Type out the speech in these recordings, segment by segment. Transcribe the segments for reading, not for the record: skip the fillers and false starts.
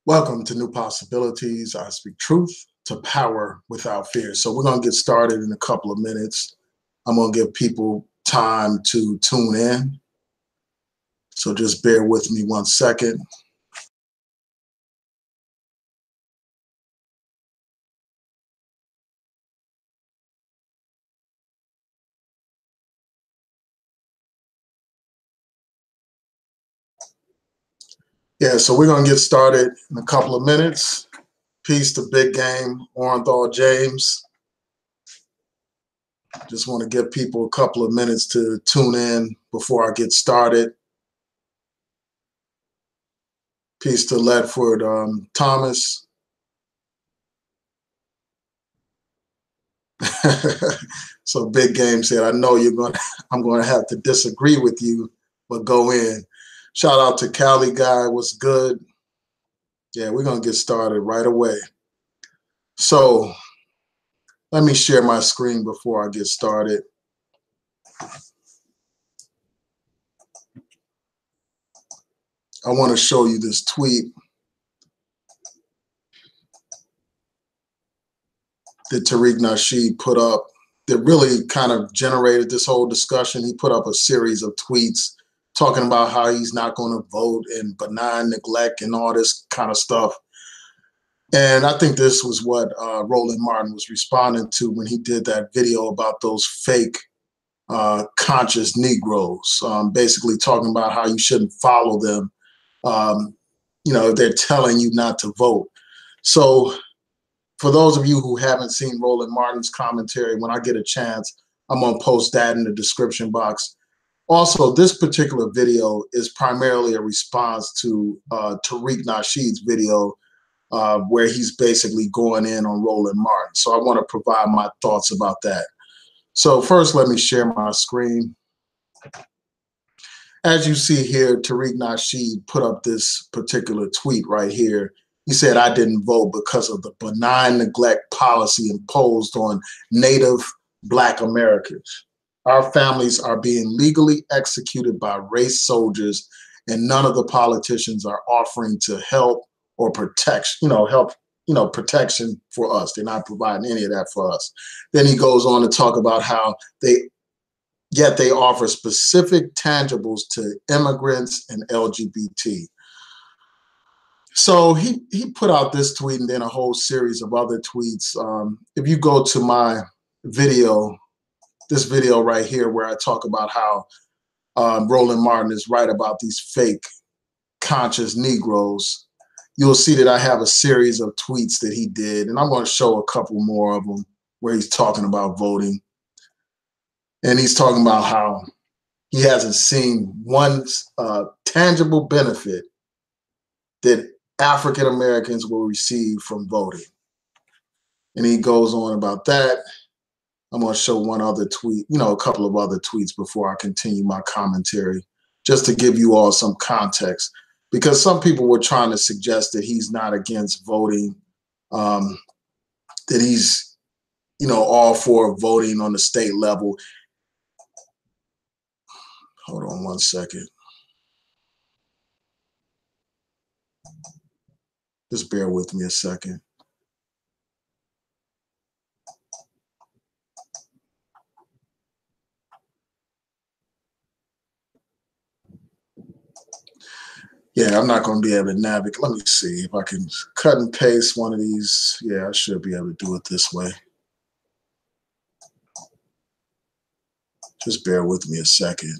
Welcome to New Possibilities. I speak truth to power without fear. So we're going to get started in a couple of minutes. I'm going to give people time to tune in. So just bear with me 1 second. Yeah, so we're going to get started in a couple of minutes. Peace to Big Game, Orenthal James. Just want to give people a couple of minutes to tune in before I get started. Peace to Ledford Thomas. So Big Game said, I know I'm going to have to disagree with you, but go in. Shout out to Cali Guy. What's good? Yeah, we're going to get started right away. So let me share my screen before I get started. I want to show you this tweet that Tariq Nasheed put up that really kind of generated this whole discussion. He put up a series of tweets talking about how he's not going to vote and benign neglect and all this kind of stuff. And I think this was what Roland Martin was responding to when he did that video about those fake conscious Negroes, basically talking about how you shouldn't follow them, if they're telling you not to vote. So for those of you who haven't seen Roland Martin's commentary, when I get a chance, I'm going to post that in the description box. Also, this particular video is primarily a response to Tariq Nasheed's video where he's basically going in on Roland Martin. So I want to provide my thoughts about that. So first, let me share my screen. As you see here, Tariq Nasheed put up this particular tweet right here. He said, I didn't vote because of the benign neglect policy imposed on Native Black Americans. Our families are being legally executed by race soldiers, and none of the politicians are offering to help or protection for us. They're not providing any of that for us. Then he goes on to talk about how they offer specific tangibles to immigrants and LGBT. So he put out this tweet and then a whole series of other tweets. If you go to my video, this video right here where I talk about how Roland Martin is right about these fake conscious Negroes, you'll see that I have a series of tweets that he did, and I'm going to show a couple more of them where he's talking about voting. And he's talking about how he hasn't seen one tangible benefit that African Americans will receive from voting. And he goes on about that. I'm going to show one other tweet, a couple of other tweets before I continue my commentary, just to give you all some context. Because some people were trying to suggest that he's not against voting, that he's, all for voting on the state level. Hold on 1 second. Just bear with me a second. Yeah, I'm not going to be able to navigate. Let me see if I can cut and paste one of these. Yeah, I should be able to do it this way. Just bear with me a second.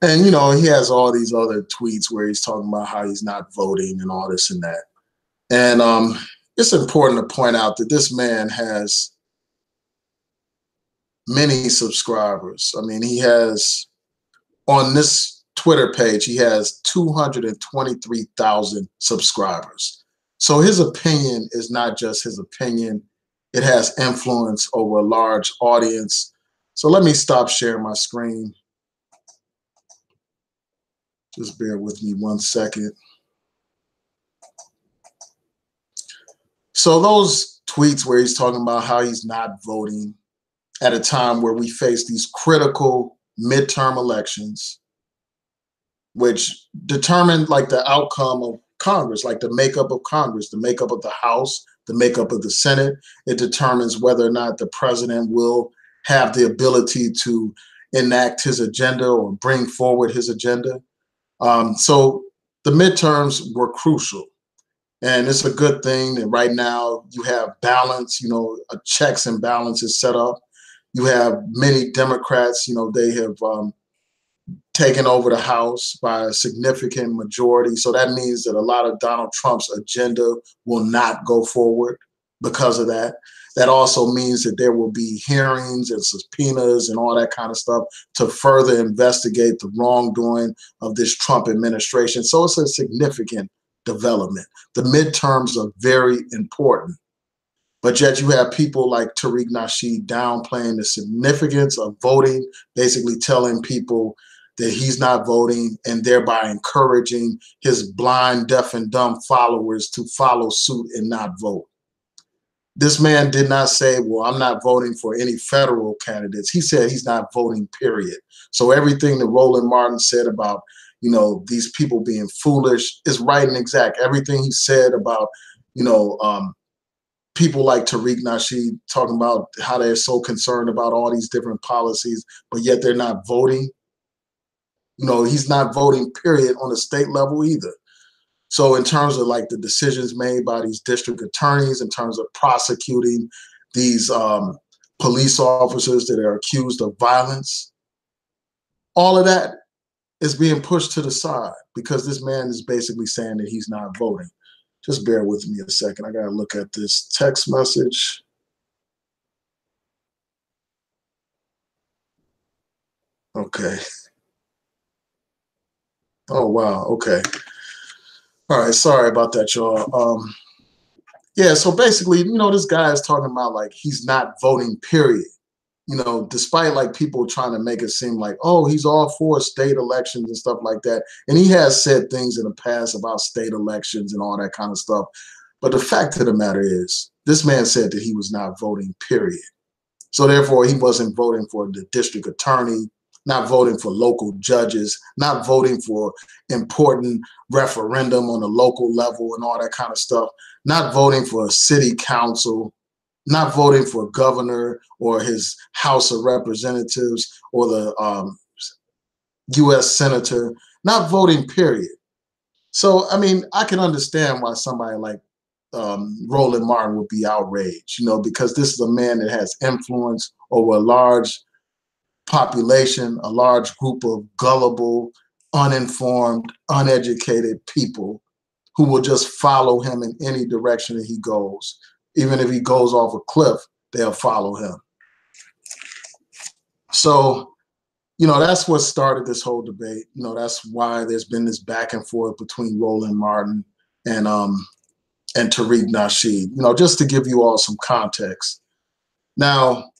And, he has all these other tweets where he's talking about how he's not voting and all this and that. And it's important to point out that this man has many subscribers. I mean, he has, on this Twitter page, he has 223,000 subscribers. So his opinion is not just his opinion. It has influence over a large audience. So let me stop sharing my screen. Just bear with me 1 second. So those tweets where he's talking about how he's not voting at a time where we face these critical midterm elections, which determine like the outcome of Congress, like the makeup of Congress, the makeup of the House, the makeup of the Senate. It determines whether or not the president will have the ability to enact his agenda or bring forward his agenda. So the midterms were crucial. And it's a good thing that right now you have balance, a checks and balances set up. You have many Democrats, they have taken over the House by a significant majority. So that means that a lot of Donald Trump's agenda will not go forward because of that. That also means that there will be hearings and subpoenas and all that kind of stuff to further investigate the wrongdoing of this Trump administration. So it's a significant development. The midterms are very important. But yet you have people like Tariq Nasheed downplaying the significance of voting, basically telling people that he's not voting and thereby encouraging his blind, deaf, and dumb followers to follow suit and not vote. This man did not say, well, I'm not voting for any federal candidates. He said he's not voting, period. So everything that Roland Martin said about, these people being foolish is right and exact. Everything he said about, people like Tariq Nasheed talking about how they're so concerned about all these different policies, but yet they're not voting. He's not voting, period, on the state level either. So in terms of like the decisions made by these district attorneys, in terms of prosecuting these police officers that are accused of violence, all of that is being pushed to the side because this man is basically saying that he's not voting. Just bear with me a second. I got to look at this text message. Okay. Oh, wow. Okay. All right. Sorry about that, y'all. Yeah, so basically, this guy is talking about like he's not voting, period. Despite like people trying to make it seem like, oh, he's all for state elections and stuff like that. And he has said things in the past about state elections and all that kind of stuff. But the fact of the matter is, this man said that he was not voting, period. So therefore, he wasn't voting for the district attorney, not voting for local judges, not voting for important referendum on the local level and all that kind of stuff, not voting for a city council, not voting for a governor or his House of Representatives or the U.S. Senator, not voting, period. So, I mean, I can understand why somebody like Roland Martin would be outraged, because this is a man that has influence over a large population, a large group of gullible, uninformed, uneducated people who will just follow him in any direction that he goes. Even if he goes off a cliff, they'll follow him. So, that's what started this whole debate. That's why there's been this back and forth between Roland Martin and Tariq Nasheed, just to give you all some context. Now,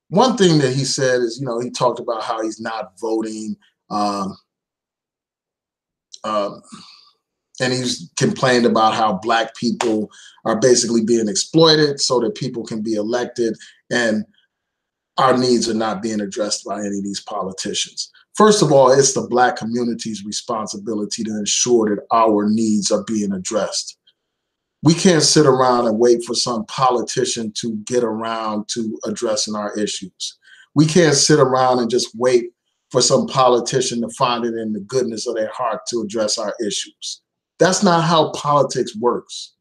one thing that he said is, he talked about how he's not voting, and he's complained about how Black people are basically being exploited so that people can be elected, and our needs are not being addressed by any of these politicians. First of all, it's the Black community's responsibility to ensure that our needs are being addressed. We can't sit around and wait for some politician to get around to addressing our issues. We can't sit around and just wait for some politician to find it in the goodness of their heart to address our issues. That's not how politics works.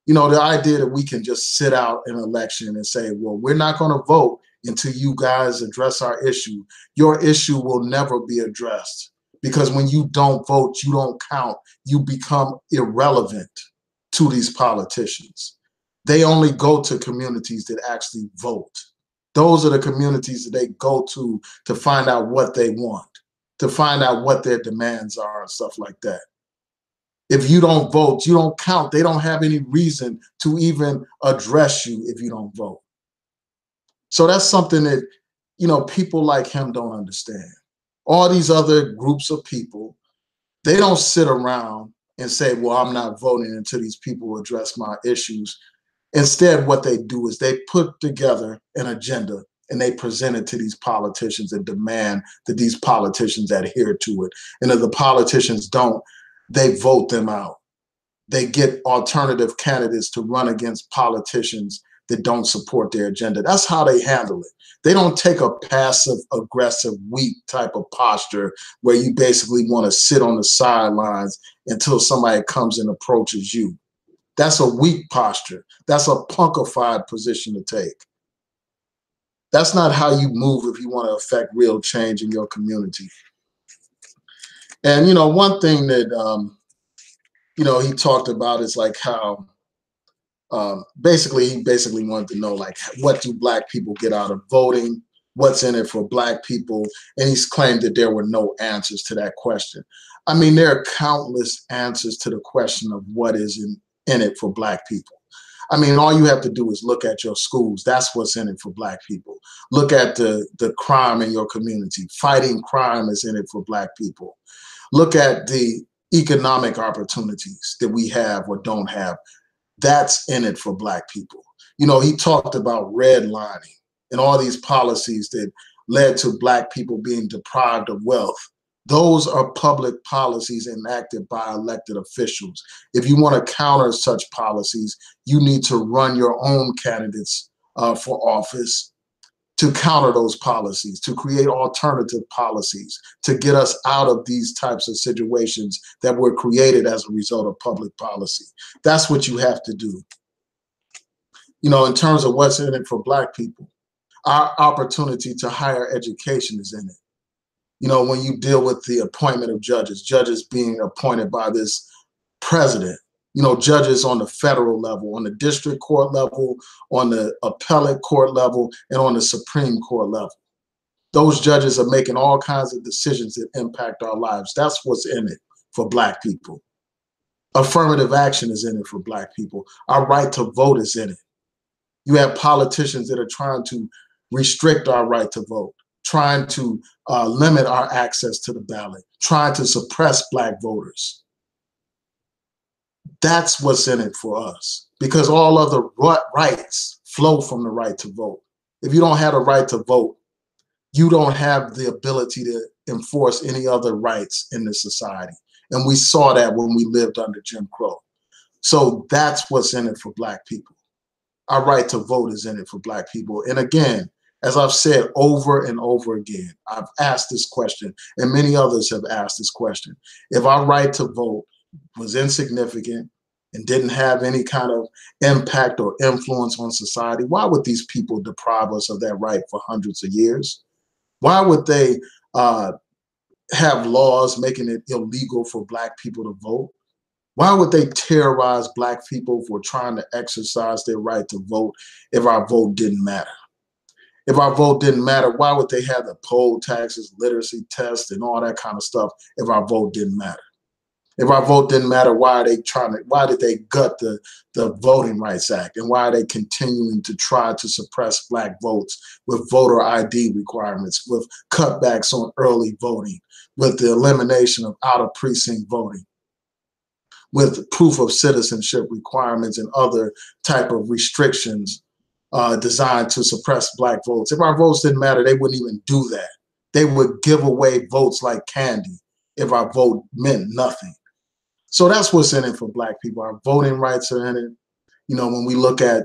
The idea that we can just sit out an election and say, well, we're not going to vote until you guys address our issue. Your issue will never be addressed because when you don't vote, you don't count. You become irrelevant to these politicians. They only go to communities that actually vote. Those are the communities that they go to find out what they want, to find out what their demands are and stuff like that. If you don't vote, you don't count. They don't have any reason to even address you if you don't vote. So that's something that, people like him don't understand. All these other groups of people, they don't sit around and say, well, I'm not voting until these people address my issues. Instead, what they do is they put together an agenda and they present it to these politicians and demand that these politicians adhere to it. And if the politicians don't, they vote them out. They get alternative candidates to run against politicians that don't support their agenda. That's how they handle it. They don't take a passive, aggressive, weak type of posture where you basically want to sit on the sidelines until somebody comes and approaches you. That's a weak posture. That's a punkified position to take. That's not how you move if you want to affect real change in your community. And, one thing that, he talked about is like how he basically wanted to know, like, what do Black people get out of voting? What's in it for Black people? And he's claimed that there were no answers to that question. I mean, there are countless answers to the question of what is in it for Black people. I mean, all you have to do is look at your schools. That's what's in it for Black people. Look at the crime in your community. Fighting crime is in it for Black people. Look at the economic opportunities that we have or don't have. That's in it for Black people. He talked about redlining and all these policies that led to Black people being deprived of wealth. Those are public policies enacted by elected officials. If you want to counter such policies, you need to run your own candidates for office to counter those policies, to create alternative policies, to get us out of these types of situations that were created as a result of public policy. That's what you have to do. In terms of what's in it for Black people, our opportunity to higher education is in it. When you deal with the appointment of judges being appointed by this president, judges on the federal level, on the district court level, on the appellate court level, and on the Supreme Court level. Those judges are making all kinds of decisions that impact our lives. That's what's in it for Black people. Affirmative action is in it for Black people. Our right to vote is in it. You have politicians that are trying to restrict our right to vote, trying to limit our access to the ballot, trying to suppress Black voters. That's what's in it for us, because all other rights flow from the right to vote. If you don't have a right to vote, you don't have the ability to enforce any other rights in this society. And we saw that when we lived under Jim Crow. So that's what's in it for Black people. Our right to vote is in it for Black people. And again, as I've said over and over again, I've asked this question, and many others have asked this question. If our right to vote was insignificant and didn't have any kind of impact or influence on society, why would these people deprive us of that right for hundreds of years? Why would they have laws making it illegal for Black people to vote? Why would they terrorize Black people for trying to exercise their right to vote if our vote didn't matter? If our vote didn't matter, why would they have the poll taxes, literacy tests, and all that kind of stuff if our vote didn't matter? If our vote didn't matter, why did they gut the Voting Rights Act? And why are they continuing to try to suppress Black votes with voter ID requirements, with cutbacks on early voting, with the elimination of out-of-precinct voting, with proof of citizenship requirements and other type of restrictions designed to suppress Black votes? If our votes didn't matter, they wouldn't even do that. They would give away votes like candy if our vote meant nothing. So that's what's in it for Black people. Our voting rights are in it. When we look at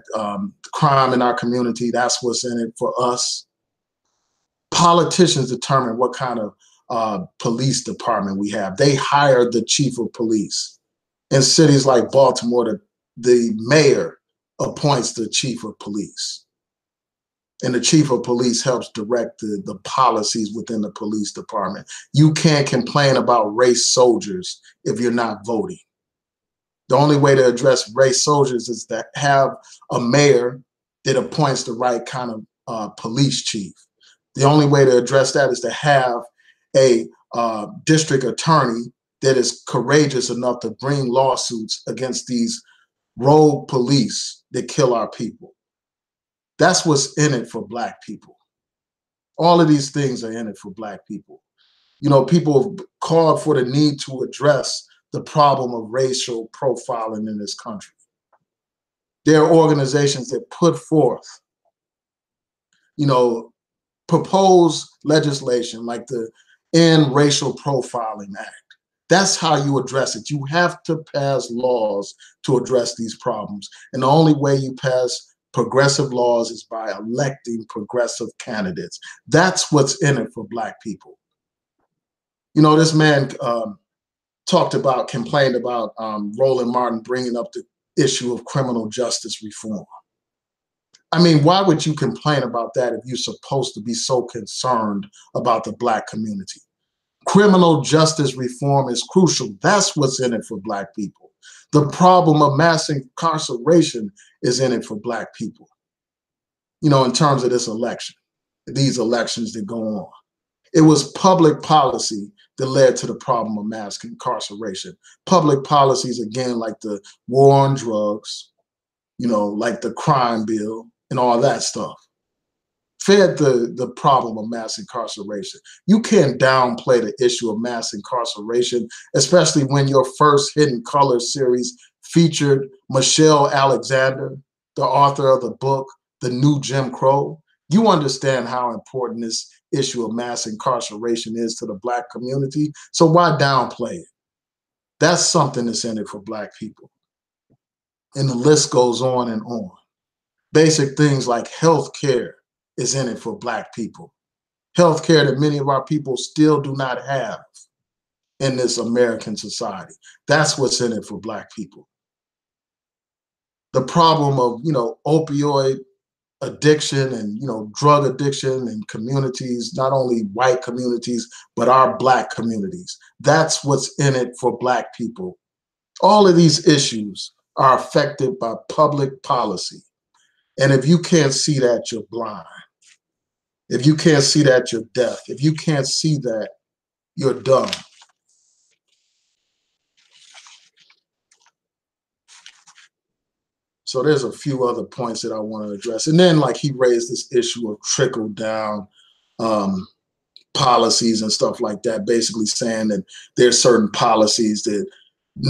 crime in our community, that's what's in it for us. Politicians determine what kind of police department we have. They hire the chief of police. In cities like Baltimore, the mayor appoints the chief of police. And the chief of police helps direct the policies within the police department. You can't complain about race soldiers if you're not voting. The only way to address race soldiers is to have a mayor that appoints the right kind of police chief. The only way to address that is to have a district attorney that is courageous enough to bring lawsuits against these rogue police that kill our people. That's what's in it for Black people. All of these things are in it for Black people. People have called for the need to address the problem of racial profiling in this country. There are organizations that put forth, you know, propose legislation like the End Racial Profiling Act. That's how you address it. You have to pass laws to address these problems. And the only way you pass progressive laws is by electing progressive candidates. That's what's in it for Black people. You know, this man complained about Roland Martin bringing up the issue of criminal justice reform. I mean, why would you complain about that if you're supposed to be so concerned about the Black community? Criminal justice reform is crucial. That's what's in it for Black people. The problem of mass incarceration is in it for Black people, you know, in terms of this election, these elections that go on. It was public policy that led to the problem of mass incarceration. Public policies, again, like the war on drugs, you know, like the crime bill and all that stuff, fed the problem of mass incarceration. You can't downplay the issue of mass incarceration, especially when your first Hidden Colors series featured Michelle Alexander, the author of the book, The New Jim Crow. You understand how important this issue of mass incarceration is to the Black community. So why downplay it? That's something that's in it for Black people. And the list goes on and on. Basic things like health care is in it for Black people. Health care that many of our people still do not have in this American society. That's what's in it for Black people. The problem of, you know, opioid addiction and, you know, drug addiction in communities, not only white communities, but our Black communities. That's what's in it for Black people. All of these issues are affected by public policy. And if you can't see that, you're blind. If you can't see that, you're deaf. If you can't see that, you're dumb. So there's a few other points that I want to address. And then, like, he raised this issue of trickle down policies and stuff like that, basically saying that there's certain policies that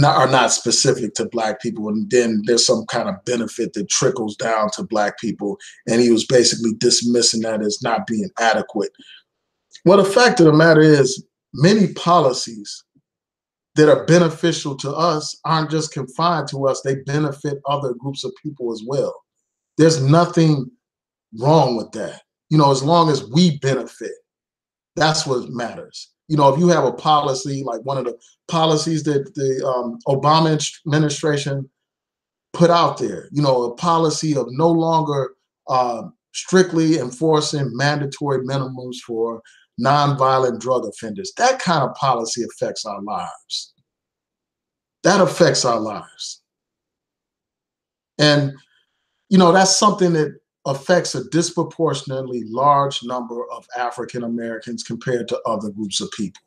are not specific to Black people, and then there's some kind of benefit that trickles down to Black people, and he was basically dismissing that as not being adequate. Well, the fact of the matter is, many policies that are beneficial to us aren't just confined to us, they benefit other groups of people as well. There's nothing wrong with that. You know, as long as we benefit, that's what matters. You know, if you have a policy, like one of the policies that the Obama administration put out there, you know, a policy of no longer strictly enforcing mandatory minimums for nonviolent drug offenders, that kind of policy affects our lives. That affects our lives. And, you know, that's something that affects a disproportionately large number of African Americans compared to other groups of people.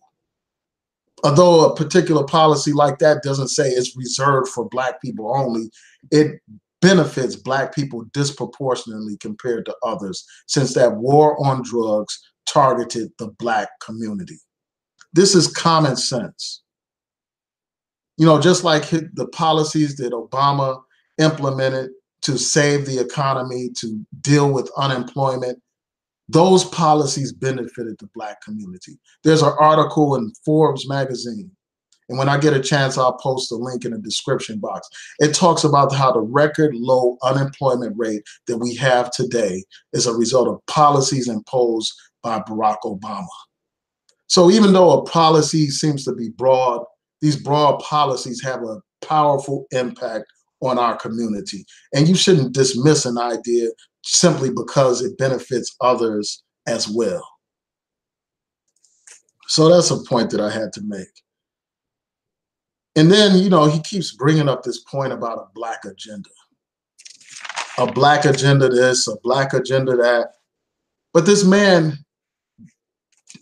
Although a particular policy like that doesn't say it's reserved for Black people only, it benefits Black people disproportionately compared to others, since that war on drugs targeted the Black community. This is common sense. You know, just like the policies that Obama implemented to save the economy, to deal with unemployment, those policies benefited the Black community. There's an article in Forbes magazine, and when I get a chance, I'll post a link in the description box. It talks about how the record low unemployment rate that we have today is a result of policies imposed by Barack Obama. So even though a policy seems to be broad, these broad policies have a powerful impact on our community. And you shouldn't dismiss an idea simply because it benefits others as well. So that's a point that I had to make. And then, you know, he keeps bringing up this point about a Black agenda. A Black agenda this, a Black agenda that. But this man,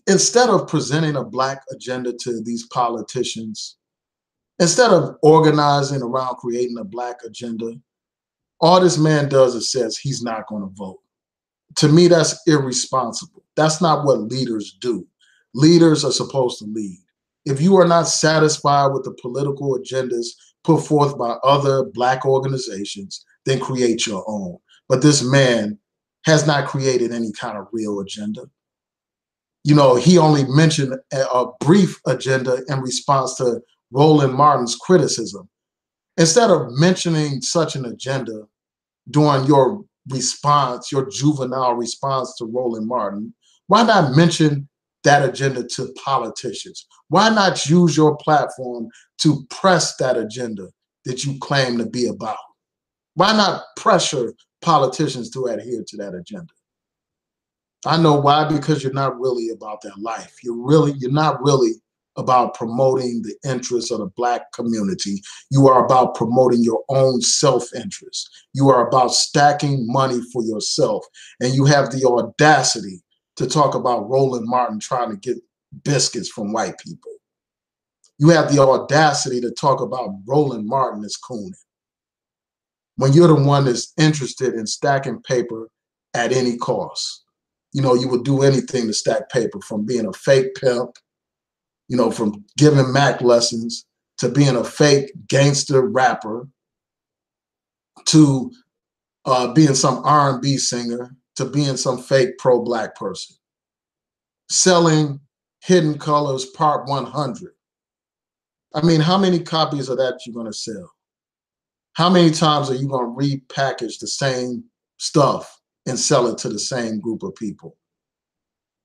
instead of presenting a Black agenda to these politicians, instead of organizing around creating a Black agenda, all this man does is says he's not going to vote. To me, that's irresponsible. That's not what leaders do. Leaders are supposed to lead. If you are not satisfied with the political agendas put forth by other Black organizations, then create your own. But this man has not created any kind of real agenda. You know, he only mentioned a brief agenda in response to Roland Martin's criticism. Instead of mentioning such an agenda during your response, your juvenile response to Roland Martin, why not mention that agenda to politicians? Why not use your platform to press that agenda that you claim to be about? Why not pressure politicians to adhere to that agenda? I know why, because you're not really about that life. You're not really about promoting the interests of the Black community. You are about promoting your own self-interest. You are about stacking money for yourself. And you have the audacity to talk about Roland Martin trying to get biscuits from white people. You have the audacity to talk about Roland Martin as cooning, when you're the one that's interested in stacking paper at any cost. You know, you would do anything to stack paper, from being a fake pimp, you know, from giving Mac lessons, to being a fake gangster rapper, to being some R&B singer, to being some fake pro-Black person. Selling Hidden Colors Part 100. I mean, how many copies of that you gonna sell? How many times are you gonna repackage the same stuff and sell it to the same group of people?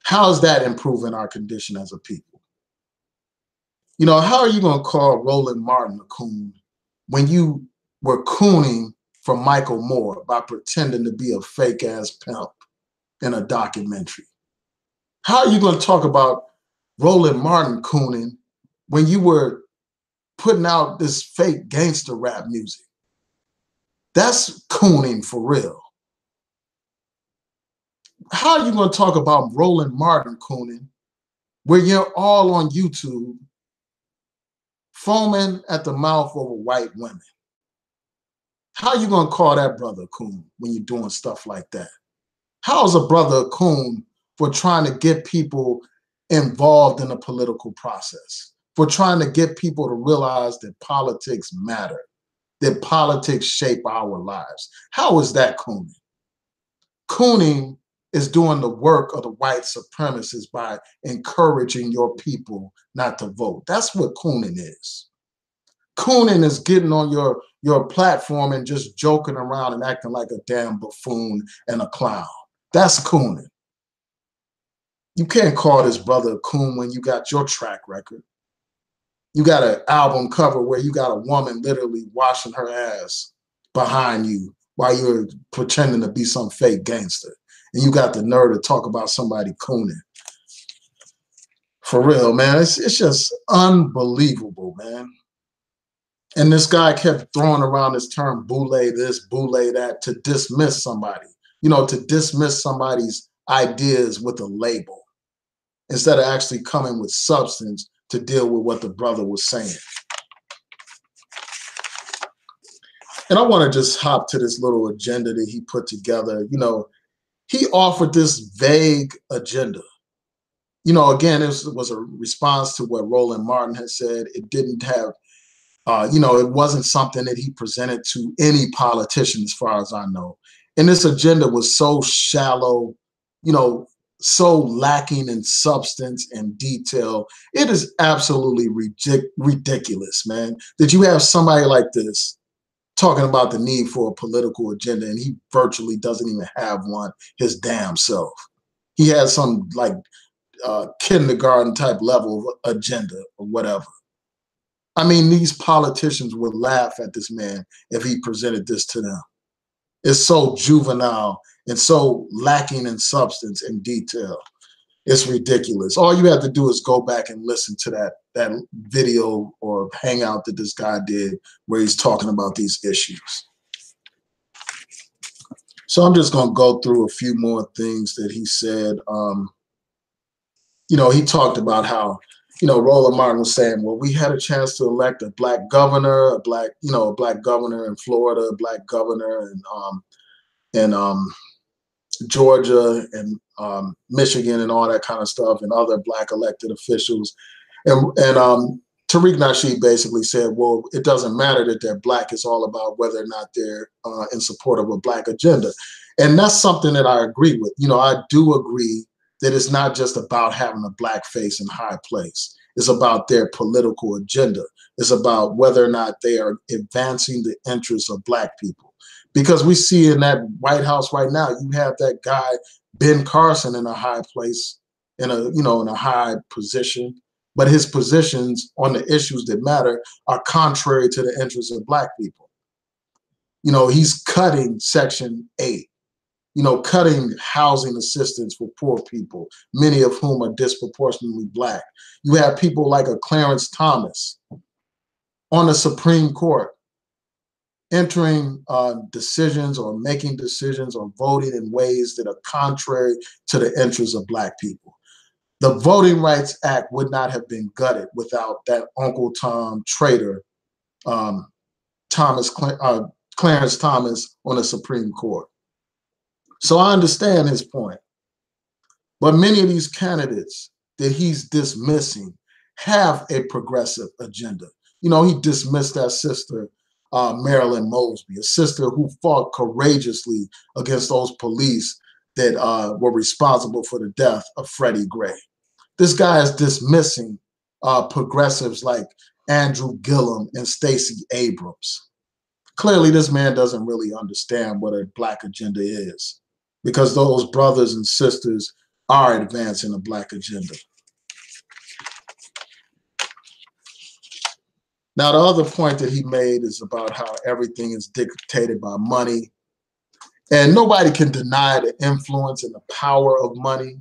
How is that improving our condition as a people? You know, how are you going to call Roland Martin a coon when you were cooning for Michael Moore by pretending to be a fake ass pimp in a documentary? How are you going to talk about Roland Martin cooning when you were putting out this fake gangster rap music? That's cooning for real. How are you going to talk about Roland Martin cooning where you're all on YouTube foaming at the mouth over white women? How are you going to call that brother a coon when you're doing stuff like that? How is a brother a coon for trying to get people involved in the political process, for trying to get people to realize that politics matter, that politics shape our lives? How is that cooning? Cooning is doing the work of the white supremacists by encouraging your people not to vote. That's what cooning is. Cooning is getting on your platform and just joking around and acting like a damn buffoon and a clown. That's cooning. You can't call this brother a coon when you got your track record. You got an album cover where you got a woman literally washing her ass behind you while you're pretending to be some fake gangster. And you got the nerve to talk about somebody cooning. For real, man. It's just unbelievable, man. And this guy kept throwing around this term boule this, boule that, to dismiss somebody, you know, to dismiss somebody's ideas with a label, instead of actually coming with substance to deal with what the brother was saying. And I want to just hop to this little agenda that he put together. You know, he offered this vague agenda. You know, again, it was a response to what Roland Martin had said. It didn't have, you know, it wasn't something that he presented to any politician, as far as I know. And this agenda was so shallow, you know, so lacking in substance and detail. It is absolutely ridiculous, man, that you have somebody like this talking about the need for a political agenda, and he virtually doesn't even have one his damn self. He has some like kindergarten type level of agenda or whatever. I mean, these politicians would laugh at this man if he presented this to them. It's so juvenile and so lacking in substance and detail. It's ridiculous. All you have to do is go back and listen to that video or hangout that this guy did where he's talking about these issues. So I'm just going to go through a few more things that he said. You know, he talked about how, you know, Roland Martin was saying, well, we had a chance to elect a black governor, a black governor in Florida, a black governor in Georgia and Michigan and all that kind of stuff, and other black elected officials. And Tariq Tariq Nasheed basically said, well, it doesn't matter that they're black. It's all about whether or not they're in support of a black agenda. And that's something that I agree with. You know, I do agree that it's not just about having a black face in high place. It's about their political agenda. It's about whether or not they are advancing the interests of black people. Because we see in that White House right now, you have that guy, Ben Carson, in a high place, in a high position. But his positions on the issues that matter are contrary to the interests of black people. You know, he's cutting Section 8, you know, cutting housing assistance for poor people, many of whom are disproportionately black. You have people like a Clarence Thomas on the Supreme Court entering decisions or making decisions or voting in ways that are contrary to the interests of black people. The Voting Rights Act would not have been gutted without that Uncle Tom traitor, Clarence Thomas, on the Supreme Court. So I understand his point. But many of these candidates that he's dismissing have a progressive agenda. You know, he dismissed that sister, Marilyn Mosby, a sister who fought courageously against those police that were responsible for the death of Freddie Gray. This guy is dismissing progressives like Andrew Gillum and Stacey Abrams. Clearly, this man doesn't really understand what a black agenda is, because those brothers and sisters are advancing a black agenda. Now, the other point that he made is about how everything is dictated by money. And nobody can deny the influence and the power of money.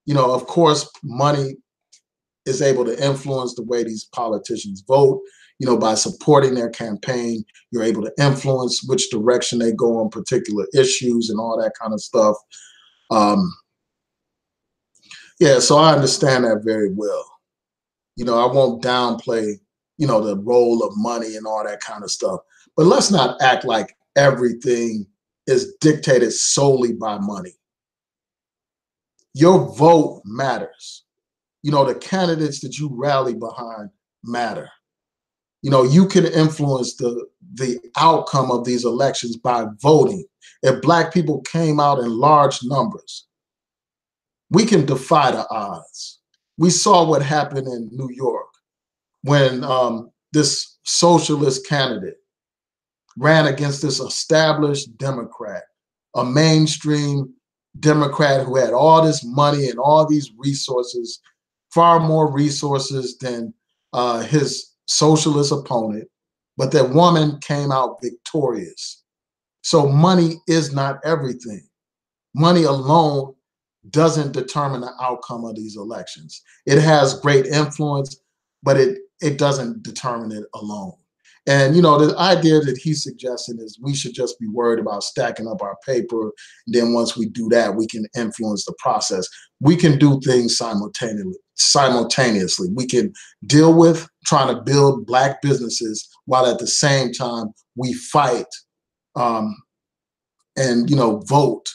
You know, of course, money is able to influence the way these politicians vote. You know, by supporting their campaign, you're able to influence which direction they go on particular issues and all that kind of stuff. Yeah, so I understand that very well. You know, I won't downplay, you know, the role of money and all that kind of stuff. But let's not act like everything is dictated solely by money. Your vote matters. You know, the candidates that you rally behind matter. You know, you can influence the outcome of these elections by voting. If black people came out in large numbers, we can defy the odds. We saw what happened in New York when this socialist candidate ran against this established Democrat, a mainstream Democrat who had all this money and all these resources, far more resources than his socialist opponent, but that woman came out victorious. So money is not everything. Money alone doesn't determine the outcome of these elections. It has great influence, but it doesn't determine it alone. And, you know, the idea that he's suggesting is we should just be worried about stacking up our paper. And then once we do that, we can influence the process. We can do things simultaneously. We can deal with trying to build black businesses while at the same time we fight and, you know, vote,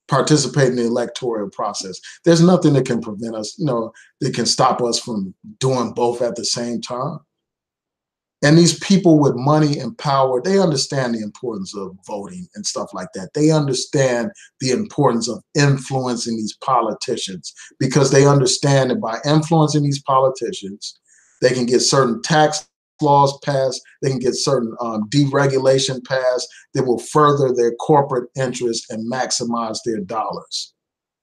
participate in the electoral process. There's nothing that can prevent us, you know, that can stop us from doing both at the same time. And these people with money and power, they understand the importance of voting and stuff like that. They understand the importance of influencing these politicians, because they understand that by influencing these politicians, they can get certain tax laws passed, they can get certain deregulation passed that will further their corporate interests and maximize their dollars.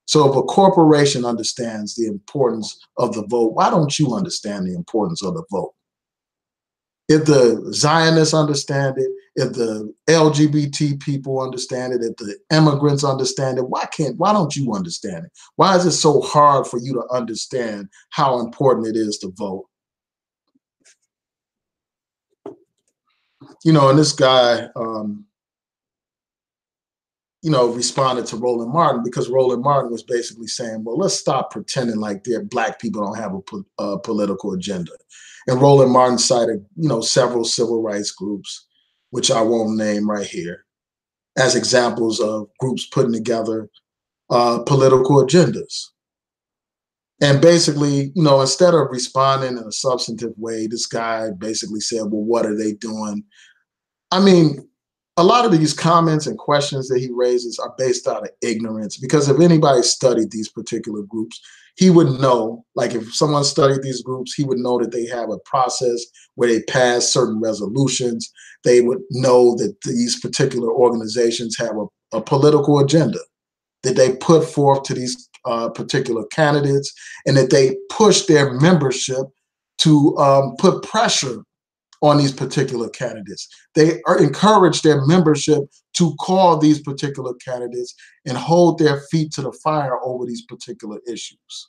So if a corporation understands the importance of the vote, why don't you understand the importance of the vote? If the Zionists understand it, if the LGBT people understand it, if the immigrants understand it, why don't you understand it? Why is it so hard for you to understand how important it is to vote? You know, and this guy, you know, responded to Roland Martin, because Roland Martin was basically saying, well, let's stop pretending like black people don't have a political agenda. And Roland Martin cited, you know, several civil rights groups, which I won't name right here, as examples of groups putting together political agendas. And basically, you know, instead of responding in a substantive way, this guy basically said, well, what are they doing? I mean, a lot of these comments and questions that he raises are based out of ignorance, because if anybody studied these particular groups, he would know, like if someone studied these groups, he would know that they have a process where they pass certain resolutions. They would know that these particular organizations have a political agenda that they put forth to these particular candidates, and that they push their membership to put pressure on these particular candidates. They encourage their membership to call these particular candidates and hold their feet to the fire over these particular issues.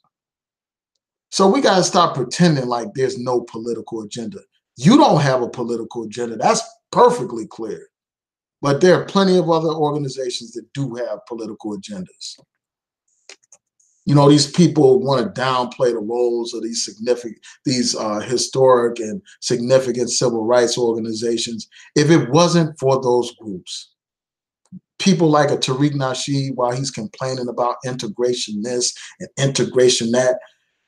So we got to stop pretending like there's no political agenda. You don't have a political agenda. That's perfectly clear. But there are plenty of other organizations that do have political agendas. You know, these people want to downplay the roles of these historic and significant civil rights organizations. If it wasn't for those groups, people like a Tariq Nasheed, while he's complaining about integration this and integration that,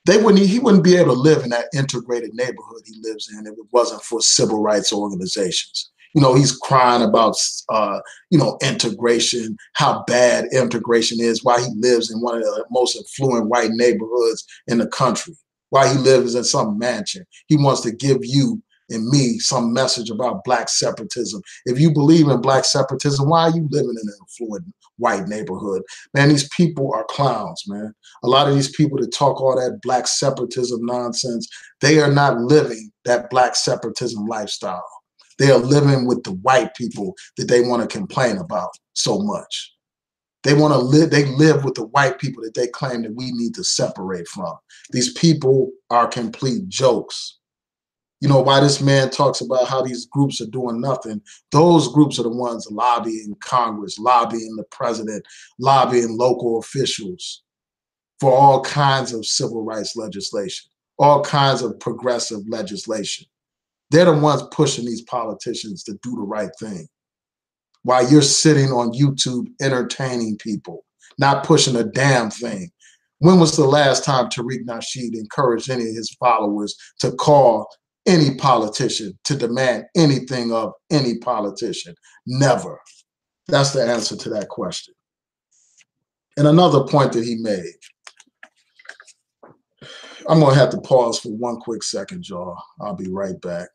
he wouldn't be able to live in that integrated neighborhood he lives in if it wasn't for civil rights organizations. You know, he's crying about, integration, how bad integration is, why he lives in one of the most affluent white neighborhoods in the country, why he lives in some mansion. He wants to give you and me some message about black separatism. If you believe in black separatism, why are you living in an affluent white neighborhood? Man, these people are clowns, man. A lot of these people that talk all that black separatism nonsense, they are not living that black separatism lifestyle. They are living with the white people that they want to complain about so much. They want to live, they live with the white people that they claim that we need to separate from. These people are complete jokes. You know, why this man talks about how these groups are doing nothing. Those groups are the ones lobbying Congress, lobbying the president, lobbying local officials for all kinds of civil rights legislation, all kinds of progressive legislation. They're the ones pushing these politicians to do the right thing, while you're sitting on YouTube entertaining people, not pushing a damn thing. When was the last time Tariq Nasheed encouraged any of his followers to call any politician, to demand anything of any politician? Never. That's the answer to that question. And another point that he made, I'm going to have to pause for one quick second, y'all. I'll be right back.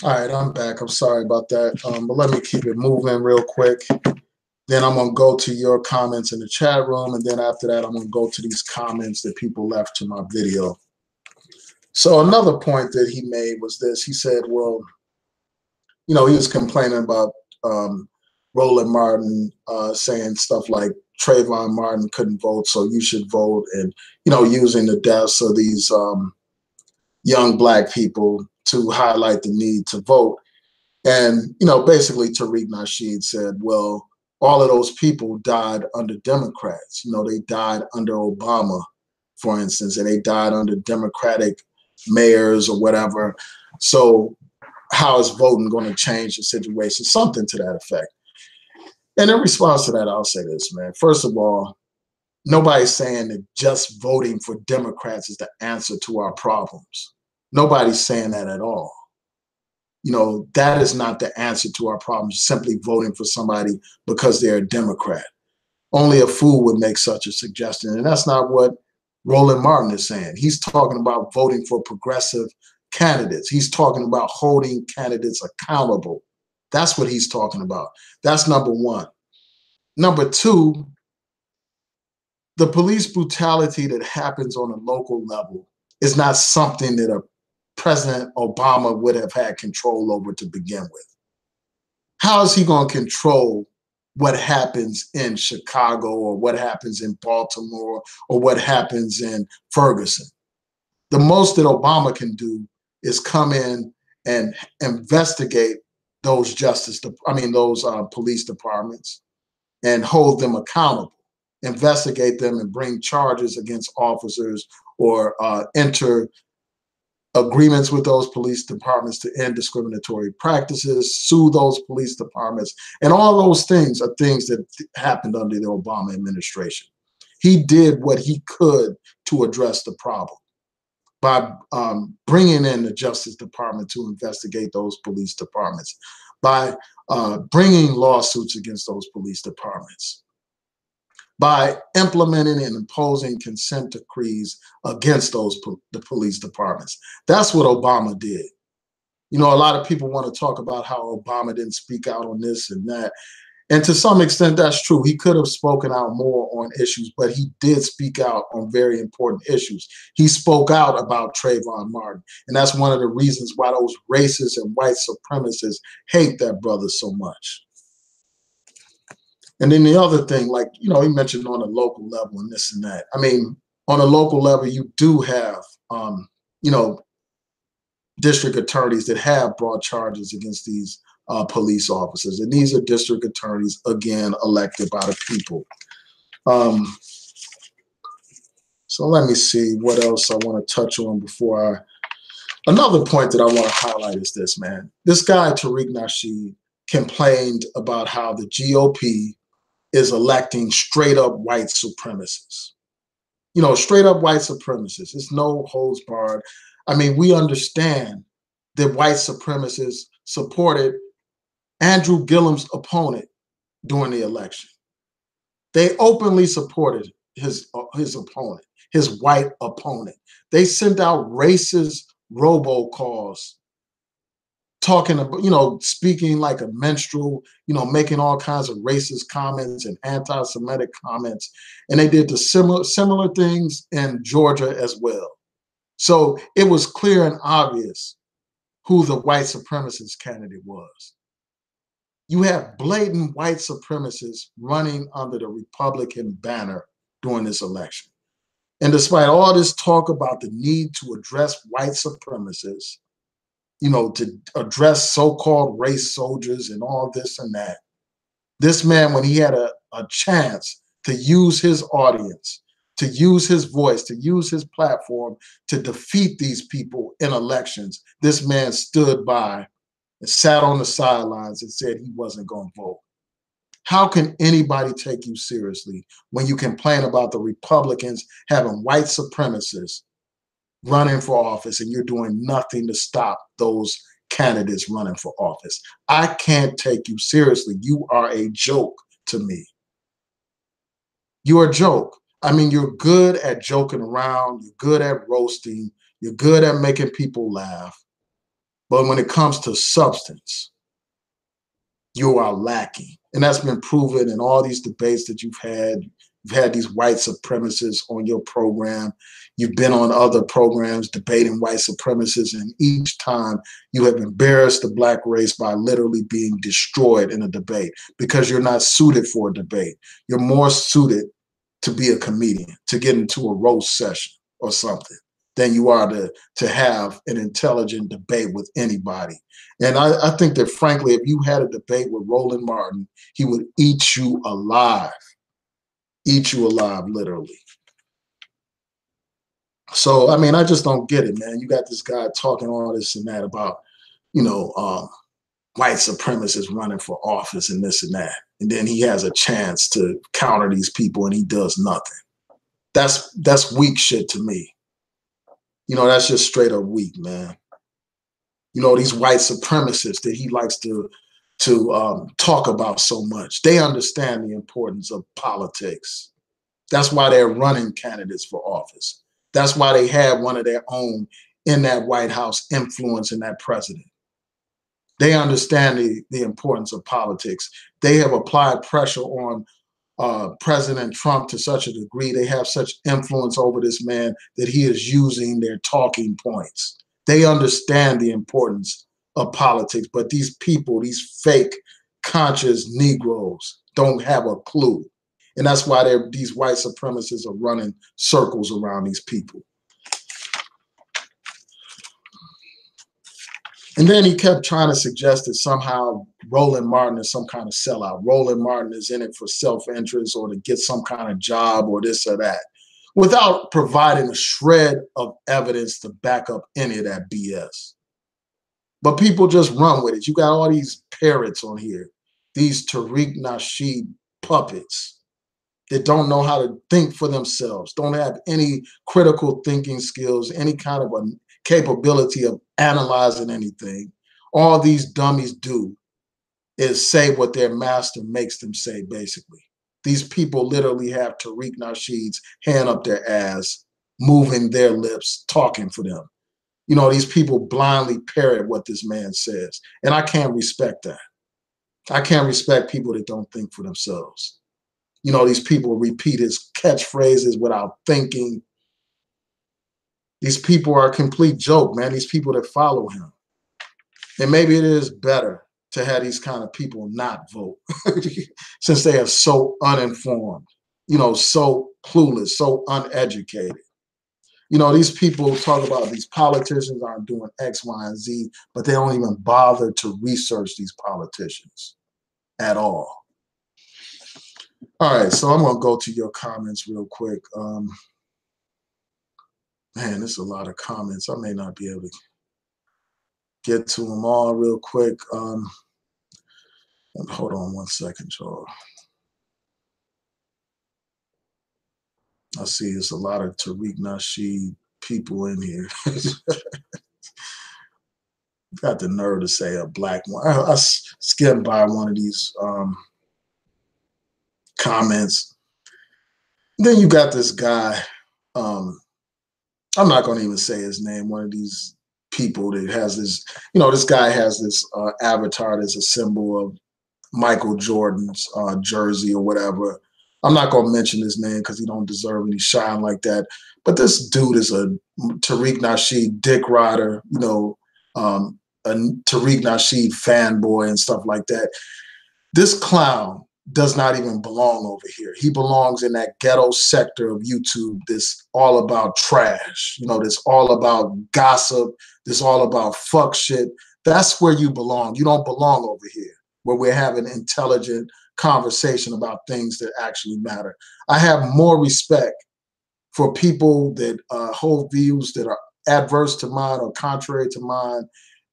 All right, I'm back. I'm sorry about that. But let me keep it moving real quick. Then I'm going to go to your comments in the chat room. And then after that, I'm going to go to these comments that people left to my video. So another point that he made was this. He said, well, you know, he was complaining about Roland Martin saying stuff like Trayvon Martin couldn't vote, so you should vote. And, you know, using the deaths of these young black people to highlight the need to vote. And, basically Tariq Nasheed said, well, all of those people died under Democrats. They died under Obama, for instance, and they died under Democratic mayors or whatever. So how is voting going to change the situation? Something to that effect. And in response to that, I'll say this, man. First of all, nobody's saying that just voting for Democrats is the answer to our problems. Nobody's saying that at all. That is not the answer to our problems, simply voting for somebody because they're a Democrat. Only a fool would make such a suggestion. And that's not what Roland Martin is saying. He's talking about voting for progressive candidates. He's talking about holding candidates accountable. That's what he's talking about. That's number one. Number two, the police brutality that happens on a local level is not something that a President Obama would have had control over to begin with. How is he going to control what happens in Chicago or what happens in Baltimore or what happens in Ferguson? The most that Obama can do is come in and investigate those police departments and hold them accountable, investigate them and bring charges against officers or enter agreements with those police departments to end discriminatory practices, sue those police departments. And all those things are things that happened under the Obama administration. He did what he could to address the problem by bringing in the Justice Department to investigate those police departments, by bringing lawsuits against those police departments, by implementing and imposing consent decrees against the police departments. That's what Obama did. A lot of people want to talk about how Obama didn't speak out on this and that. And to some extent, that's true. He could have spoken out more on issues, but he did speak out on very important issues. He spoke out about Trayvon Martin. And that's one of the reasons why those racists and white supremacists hate that brother so much. And then the other thing, he mentioned on a local level and this and that. I mean, on a local level, you do have, district attorneys that have brought charges against these police officers. And these are district attorneys, again, elected by the people. So let me see what else I want to touch on before another point that I want to highlight is this, man. This guy, Tariq Nasheed, complained about how the GOP is electing straight up white supremacists. Straight up white supremacists. It's no holds barred. I mean, we understand that white supremacists supported Andrew Gillum's opponent during the election. They openly supported his opponent, his white opponent. They sent out racist robocalls talking about, speaking like a minstrel, making all kinds of racist comments and anti-Semitic comments. And they did the similar things in Georgia as well. So it was clear and obvious who the white supremacist candidate was. You have blatant white supremacists running under the Republican banner during this election. And despite all this talk about the need to address white supremacists, to address so-called race soldiers and all this and that, this man, when he had a chance to use his audience, to use his voice, to use his platform to defeat these people in elections, this man stood by and sat on the sidelines and said he wasn't going to vote. How can anybody take you seriously when you complain about the Republicans having white supremacists running for office and you're doing nothing to stop those candidates running for office? I can't take you seriously. You are a joke to me. You're a joke. I mean, you're good at joking around. You're good at roasting. You're good at making people laugh. But when it comes to substance, you are lacking. And that's been proven in all these debates that you've had. You've had these white supremacists on your program. You've been on other programs debating white supremacists. And each time you have embarrassed the black race by literally being destroyed in a debate because you're not suited for a debate. You're more suited to be a comedian, to get into a roast session or something. than you are to have an intelligent debate with anybody. And I think that, frankly, if you had a debate with Roland Martin, he would eat you alive, literally. So, I mean, I just don't get it, man. You got this guy talking all this and that about, you know, white supremacists running for office and this and that. And then he has a chance to counter these people and he does nothing. That's weak shit to me. You know, that's just straight up weak, man. You know, these white supremacists that he likes to talk about so much, they understand the importance of politics. That's why they're running candidates for office. That's why they have one of their own in that White House influencing that president. They understand the importance of politics. They have applied pressure on President Trump to such a degree. They have such influence over this man that he is using their talking points. They understand the importance of politics, but these people, these fake conscious Negroes, don't have a clue. And that's why these white supremacists are running circles around these people. And then he kept trying to suggest that somehow Roland Martin is some kind of sellout. Roland Martin is in it for self-interest or to get some kind of job or this or that, without providing a shred of evidence to back up any of that BS. But people just run with it. You got all these parrots on here, these Tariq Nasheed puppets that don't know how to think for themselves, don't have any critical thinking skills, any kind of a capability of analyzing anything. All these dummies do is say what their master makes them say, basically. These people literally have Tariq Nasheed's hand up their ass, moving their lips, talking for them. You know, these people blindly parrot what this man says. And I can't respect that. I can't respect people that don't think for themselves. You know, these people repeat his catchphrases without thinking. These people are a complete joke, man. These people that follow him. And maybe it is better to have these kind of people not vote since they are so uninformed, you know, so clueless, so uneducated. You know, these people talk about these politicians aren't doing X, Y, and Z, but they don't even bother to research these politicians at all. All right, so I'm going to go to your comments real quick. Man, there's a lot of comments. I may not be able to get to them all real quick. Hold on one second, y'all. I see there's a lot of Tariq Nasheed people in here. Got the nerve to say a black one. I skimmed by one of these comments. Then you got this guy. I'm not going to even say his name. One of these people that has this, you know, this guy has this avatar that's a symbol of Michael Jordan's jersey or whatever. I'm not going to mention his name because he don't deserve any shine like that. But this dude is a Tariq Nasheed dick rider, you know, a Tariq Nasheed fanboy and stuff like that. This clown does not even belong over here. He belongs in that ghetto sector of YouTube that's all about trash, you know, that's all about gossip, that's all about fuck shit. That's where you belong. You don't belong over here where we're having intelligent conversation about things that actually matter. I have more respect for people that hold views that are adverse to mine or contrary to mine,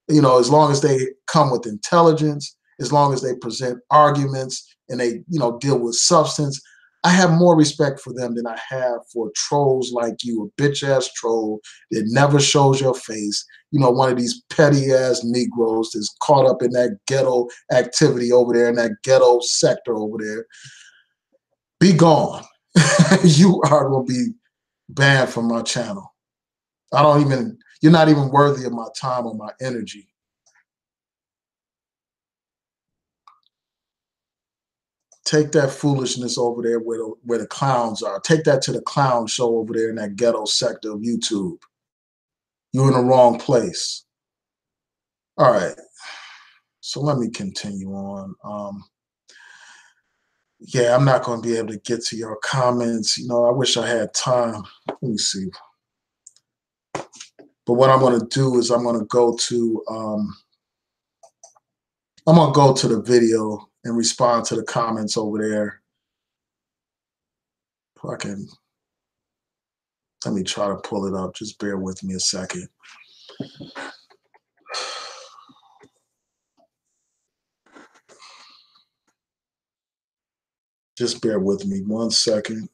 you know, as long as they come with intelligence, as long as they present arguments and they, you know, deal with substance. I have more respect for them than I have for trolls like you, a bitch ass troll that never shows your face. You know, one of these petty ass Negroes that's caught up in that ghetto activity over there in that ghetto sector over there. Be gone. You are going to be banned from my channel. You're not even worthy of my time or my energy. Take that foolishness over there where the clowns are. Take that to the clown show over there in that ghetto sector of YouTube. You're in the wrong place. All right. So let me continue on. Yeah, I'm not going to be able to get to your comments. You know, I wish I had time. Let me see. But what I'm going to do is I'm going to go to the video and respond to the comments over there. If I can, let me try to pull it up. Just bear with me a second. Just bear with me 1 second.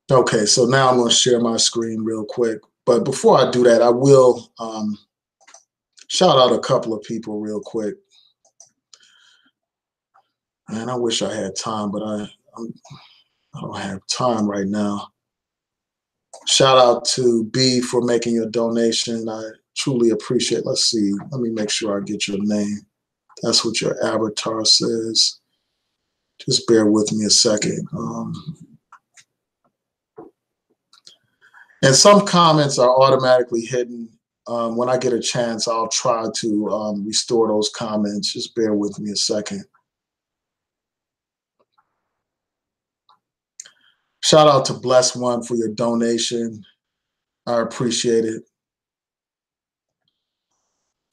Okay, so now I'm going to share my screen real quick. But before I do that, I will shout out a couple of people real quick. Man, I wish I had time, but I don't have time right now. Shout out to B for making your donation. I truly appreciate it. Let's see. Let me make sure I get your name. That's what your avatar says. Just bear with me a second. And some comments are automatically hidden. When I get a chance, I'll try to restore those comments. Just bear with me a second. Shout out to Bless One for your donation. I appreciate it.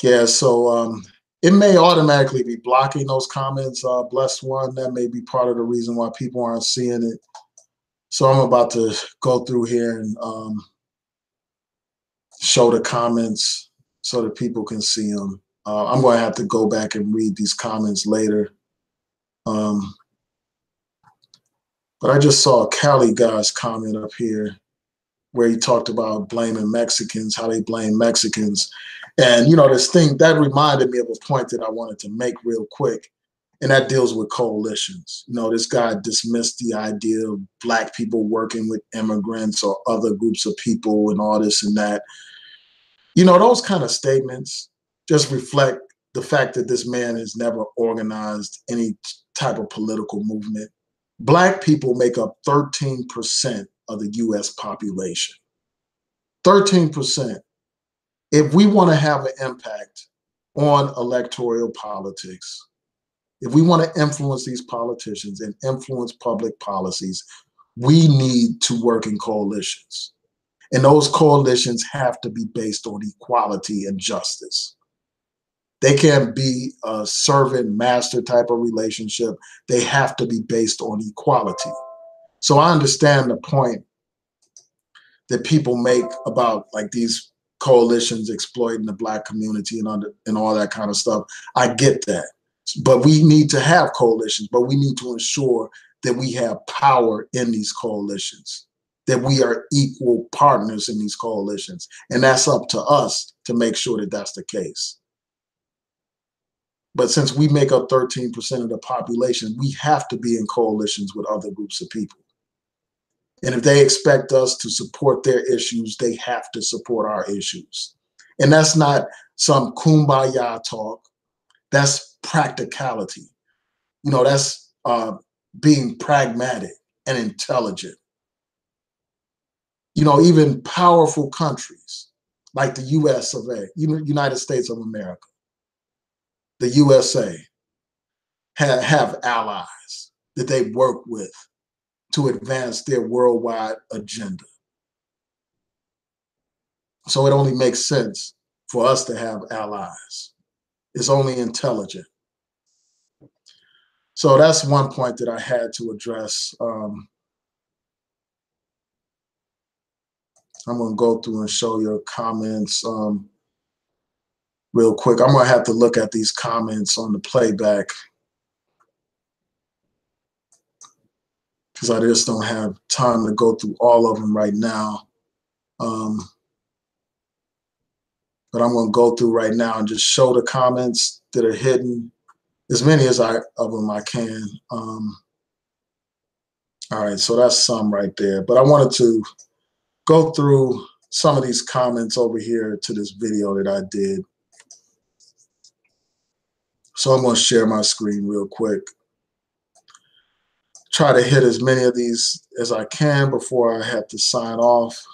Yeah, so it may automatically be blocking those comments, Bless One. That may be part of the reason why people aren't seeing it. So I'm about to go through here and show the comments so that people can see them. I'm going to have to go back and read these comments later. But I just saw a Cali guy's comment up here where he talked about blaming Mexicans, how they blame Mexicans. And, you know, this thing that reminded me of a point that I wanted to make real quick, and that deals with coalitions. You know, this guy dismissed the idea of Black people working with immigrants or other groups of people and all this and that. You know, those kind of statements just reflect the fact that this man has never organized any type of political movement. Black people make up 13% of the US population. 13%. If we want to have an impact on electoral politics, if we want to influence these politicians and influence public policies, we need to work in coalitions. And those coalitions have to be based on equality and justice. They can't be a servant master type of relationship. They have to be based on equality. So I understand the point that people make about like these coalitions exploiting the Black community and all that kind of stuff. I get that. But we need to have coalitions, but we need to ensure that we have power in these coalitions, that we are equal partners in these coalitions. And that's up to us to make sure that that's the case. But since we make up 13% of the population, we have to be in coalitions with other groups of people. And if they expect us to support their issues, they have to support our issues. And that's not some kumbaya talk. That's practicality. You know, that's being pragmatic and intelligent. You know, even powerful countries like the US of A, United States of America, the USA, have allies that they work with to advance their worldwide agenda. So it only makes sense for us to have allies. It's only intelligent. So that's one point that I had to address. I'm going to go through and show your comments real quick. I'm going to have to look at these comments on the playback because I just don't have time to go through all of them right now. But I'm going to go through right now and just show the comments that are hidden, as many as of them I can. All right, so that's some right there. But I wanted to go through some of these comments over here to this video that I did. So I'm going to share my screen real quick. Try to hit as many of these as I can before I have to sign off.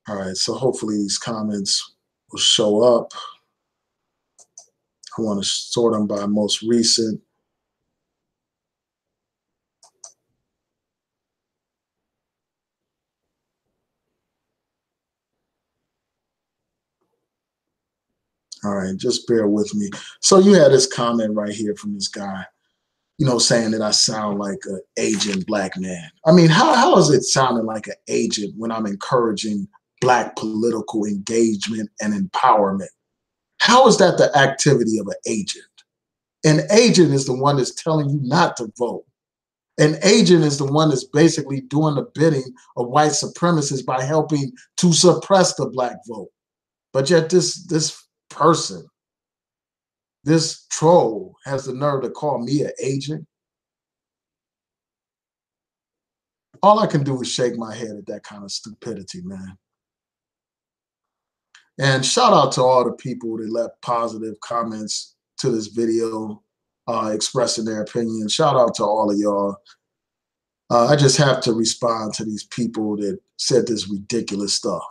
All right, so hopefully these comments will show up. I want to sort them by most recent. All right, just bear with me. So you had this comment right here from this guy, saying that I sound like an aging black man. I mean, how is it sounding like an agent when I'm encouraging black political engagement and empowerment? How is that the activity of an agent? An agent is the one that's telling you not to vote. An agent is the one that's basically doing the bidding of white supremacists by helping to suppress the black vote. But yet this person, this troll, has the nerve to call me an agent. All I can do is shake my head at that kind of stupidity, man. And shout out to all the people that left positive comments to this video, expressing their opinion. Shout out to all of y'all. I just have to respond to these people that said this ridiculous stuff.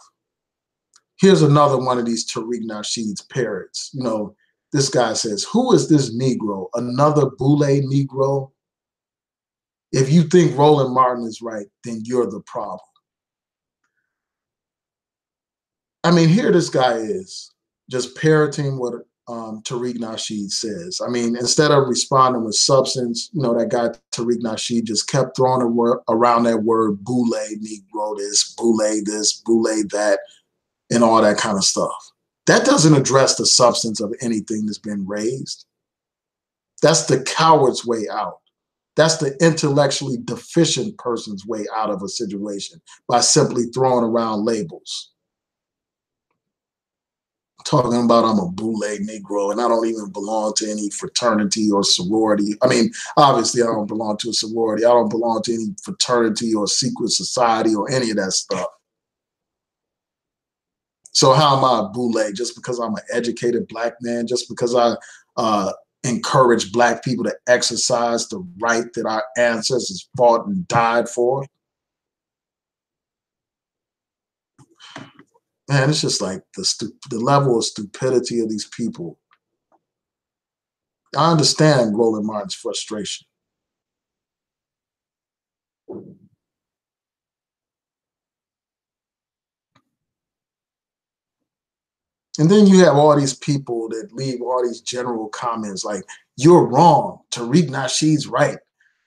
Here's another one of these Tariq Nasheed's parrots. This guy says, "Who is this Negro? Another Boule Negro? If you think Roland Martin is right, then you're the problem." I mean, here this guy is just parroting what Tariq Nasheed says. I mean, instead of responding with substance, that guy Tariq Nasheed just kept throwing around that word Boule Negro, this, Boule that, and all that kind of stuff. That doesn't address the substance of anything that's been raised. That's the coward's way out. That's the intellectually deficient person's way out of a situation, by simply throwing around labels. Talking about I'm a Boule Negro and I don't even belong to any fraternity or sorority. I mean, obviously I don't belong to a sorority. I don't belong to any fraternity or secret society or any of that stuff. So how am I a Boule? Just because I'm an educated black man? Just because I encourage black people to exercise the right that our ancestors fought and died for? Man, it's just like the level of stupidity of these people. I understand Roland Martin's frustration. And then you have all these people that leave all these general comments like, "You're wrong, Tariq Nasheed's right,"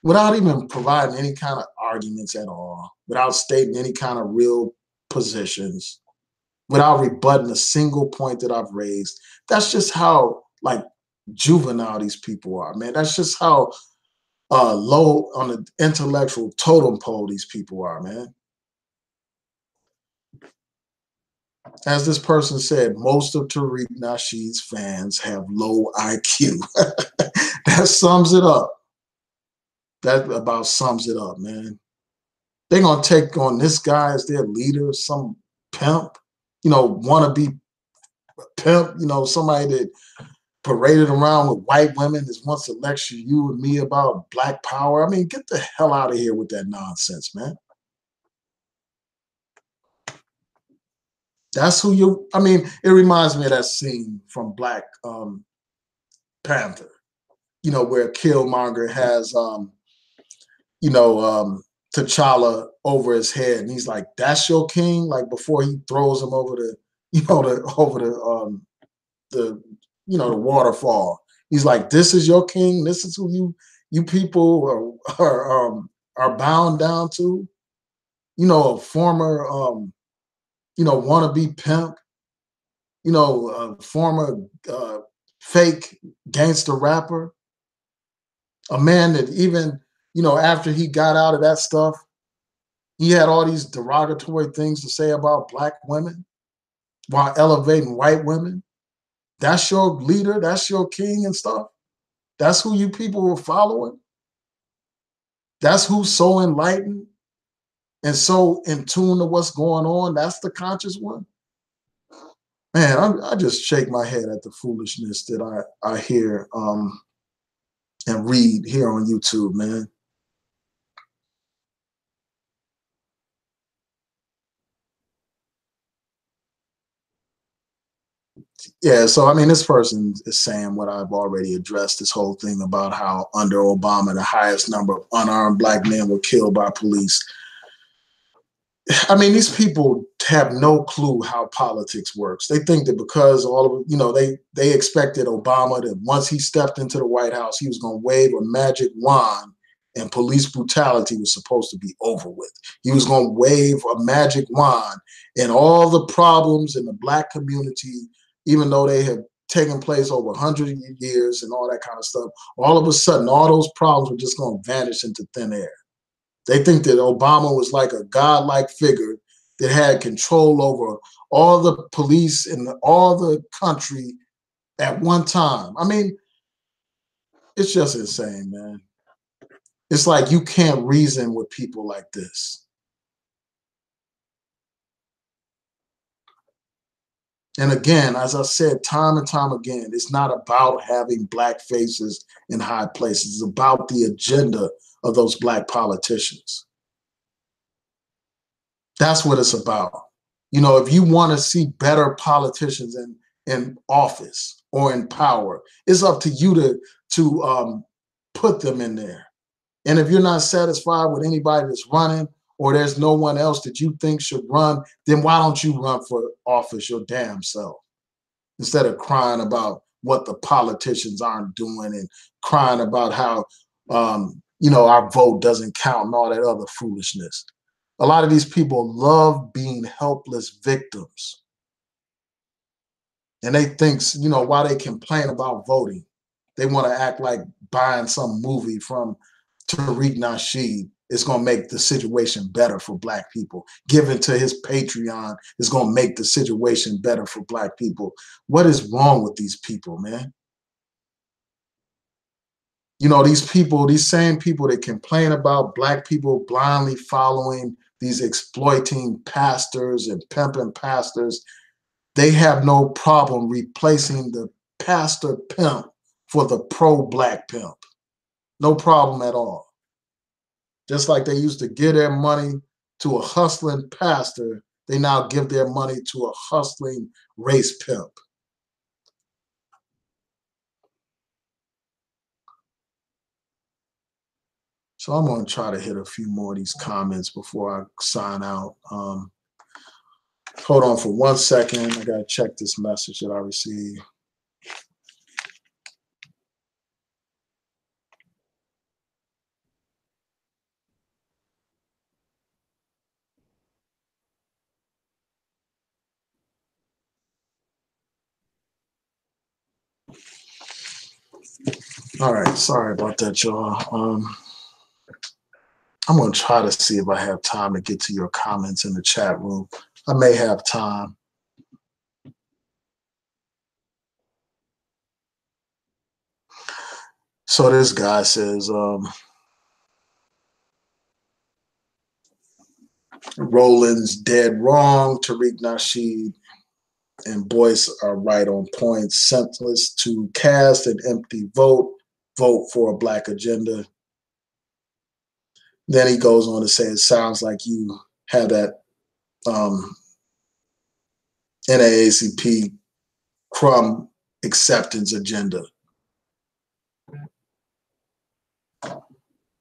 without even providing any kind of arguments at all, without stating any kind of real positions, without rebutting a single point that I've raised. That's just how juvenile these people are, man. That's just how low on the intellectual totem pole these people are, man. As this person said, most of Tariq Nasheed's fans have low IQ. That sums it up. That about sums it up, man. They're going to take on this guy as their leader, some pimp, wannabe pimp, somebody that paraded around with white women that wants to lecture you and me about black power. I mean, get the hell out of here with that nonsense, man. That's who I mean, it reminds me of that scene from Black Panther, where Killmonger has, T'Challa over his head, and he's like, "That's your king," like before he throws him over the waterfall. He's like, "This is your king. This is who you people are bound down to." A former wannabe pimp, a former fake gangster rapper, a man that even, after he got out of that stuff, he had all these derogatory things to say about black women while elevating white women. That's your leader, that's your king and stuff. That's who you people were following. That's who's so enlightened and so in tune to what's going on. That's the conscious one. Man, I just shake my head at the foolishness that I hear and read here on YouTube, man. Yeah, so I mean, this person is saying what I've already addressed, this whole thing about how under Obama, the highest number of unarmed black men were killed by police. I mean, these people have no clue how politics works. They think that because all of, they expected Obama that once he stepped into the White House, he was going to wave a magic wand and police brutality was supposed to be over with. He was going to wave a magic wand and all the problems in the black community, even though they have taken place over 100 years and all that kind of stuff, all of a sudden, all those problems were just going to vanish into thin air. They think that Obama was like a godlike figure that had control over all the police in all the country at one time. I mean, it's just insane, man. It's like you can't reason with people like this. And again, as I said time and time again, it's not about having black faces in high places. It's about the agenda of those black politicians. That's what it's about. If you want to see better politicians in office or in power, it's up to you to put them in there. And if you're not satisfied with anybody that's running, or there's no one else that you think should run, then why don't you run for office your damn self? Instead of crying about what the politicians aren't doing and crying about how, our vote doesn't count and all that other foolishness. A lot of these people love being helpless victims. And they think, why they complain about voting, they want to act like buying some movie from Tariq Nasheed is going to make the situation better for black people. Giving to his Patreon is going to make the situation better for black people. What is wrong with these people, man? These same people that complain about black people blindly following these exploiting pastors and pimping pastors, they have no problem replacing the pastor pimp for the pro-black pimp. No problem at all. Just like they used to give their money to a hustling pastor, they now give their money to a hustling race pimp. So I'm going to try to hit a few more of these comments before I sign out. Hold on for 1 second. I got to check this message that I received. All right. Sorry about that, y'all. I'm going to try to see if I have time to get to your comments in the chat room. I may have time. So this guy says, Roland's dead wrong. Tariq Nasheed and Boyce are right on point. Senseless to cast an empty vote. Vote for a black agenda. Then he goes on to say, it sounds like you have that NAACP crumb acceptance agenda.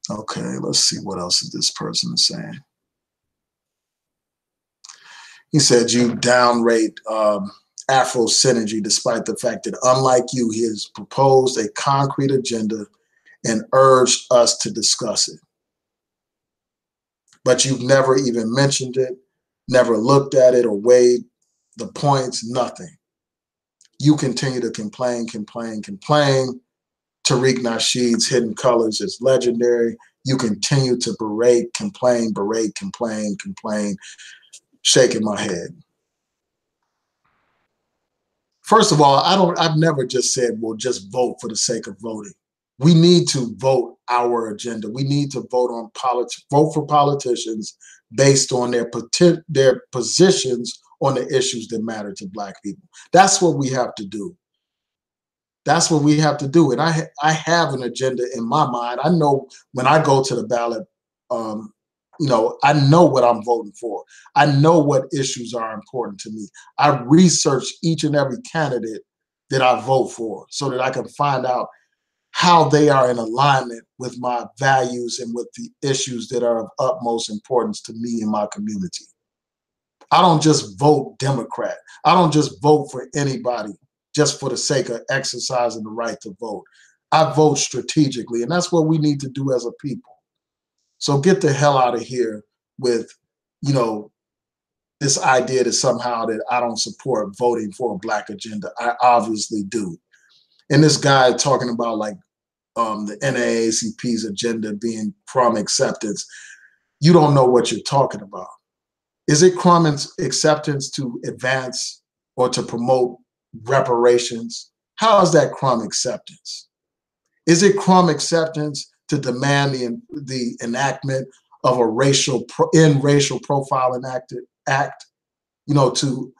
Okay, let's see what else is this person is saying. He said you downrate Afro Synergy despite the fact that, unlike you, he has proposed a concrete agenda and urged us to discuss it. But you've never even mentioned it, never looked at it or weighed the points, nothing. You continue to complain. Tariq Nasheed's Hidden Colors is legendary. You continue to berate, complain, shaking my head. First of all, I've never just said, well, just vote for the sake of voting. We need to vote our agenda. We need to vote for politicians based on their positions on the issues that matter to black people. That's what we have to do. That's what we have to do. And I have an agenda in my mind. I know when I go to the ballot You know, I know what I'm voting for. I know what issues are important to me. I research each and every candidate that I vote for so that I can find out how they are in alignment with my values and with the issues that are of utmost importance to me and my community. I don't just vote Democrat. I don't just vote for anybody just for the sake of exercising the right to vote. I vote strategically, and that's what we need to do as a people. So get the hell out of here with, you know, this idea that somehow that I don't support voting for a Black agenda. I obviously do. And this guy talking about like the NAACP's agenda being crumb acceptance, you don't know what you're talking about. Is it crumb acceptance to advance or to promote reparations? How is that crumb acceptance? Is it crumb acceptance to demand the enactment of a racial profiling act? You know, to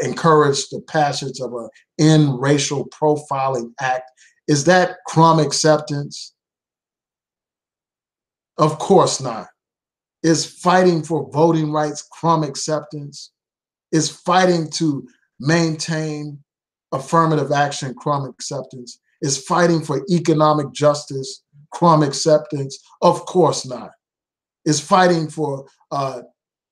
encourage the passage of a in racial profiling act. Is that crumb acceptance? Of course not. Is fighting for voting rights crumb acceptance? Is fighting to maintain affirmative action crumb acceptance? Is fighting for economic justice crumb acceptance? Of course not. Is fighting for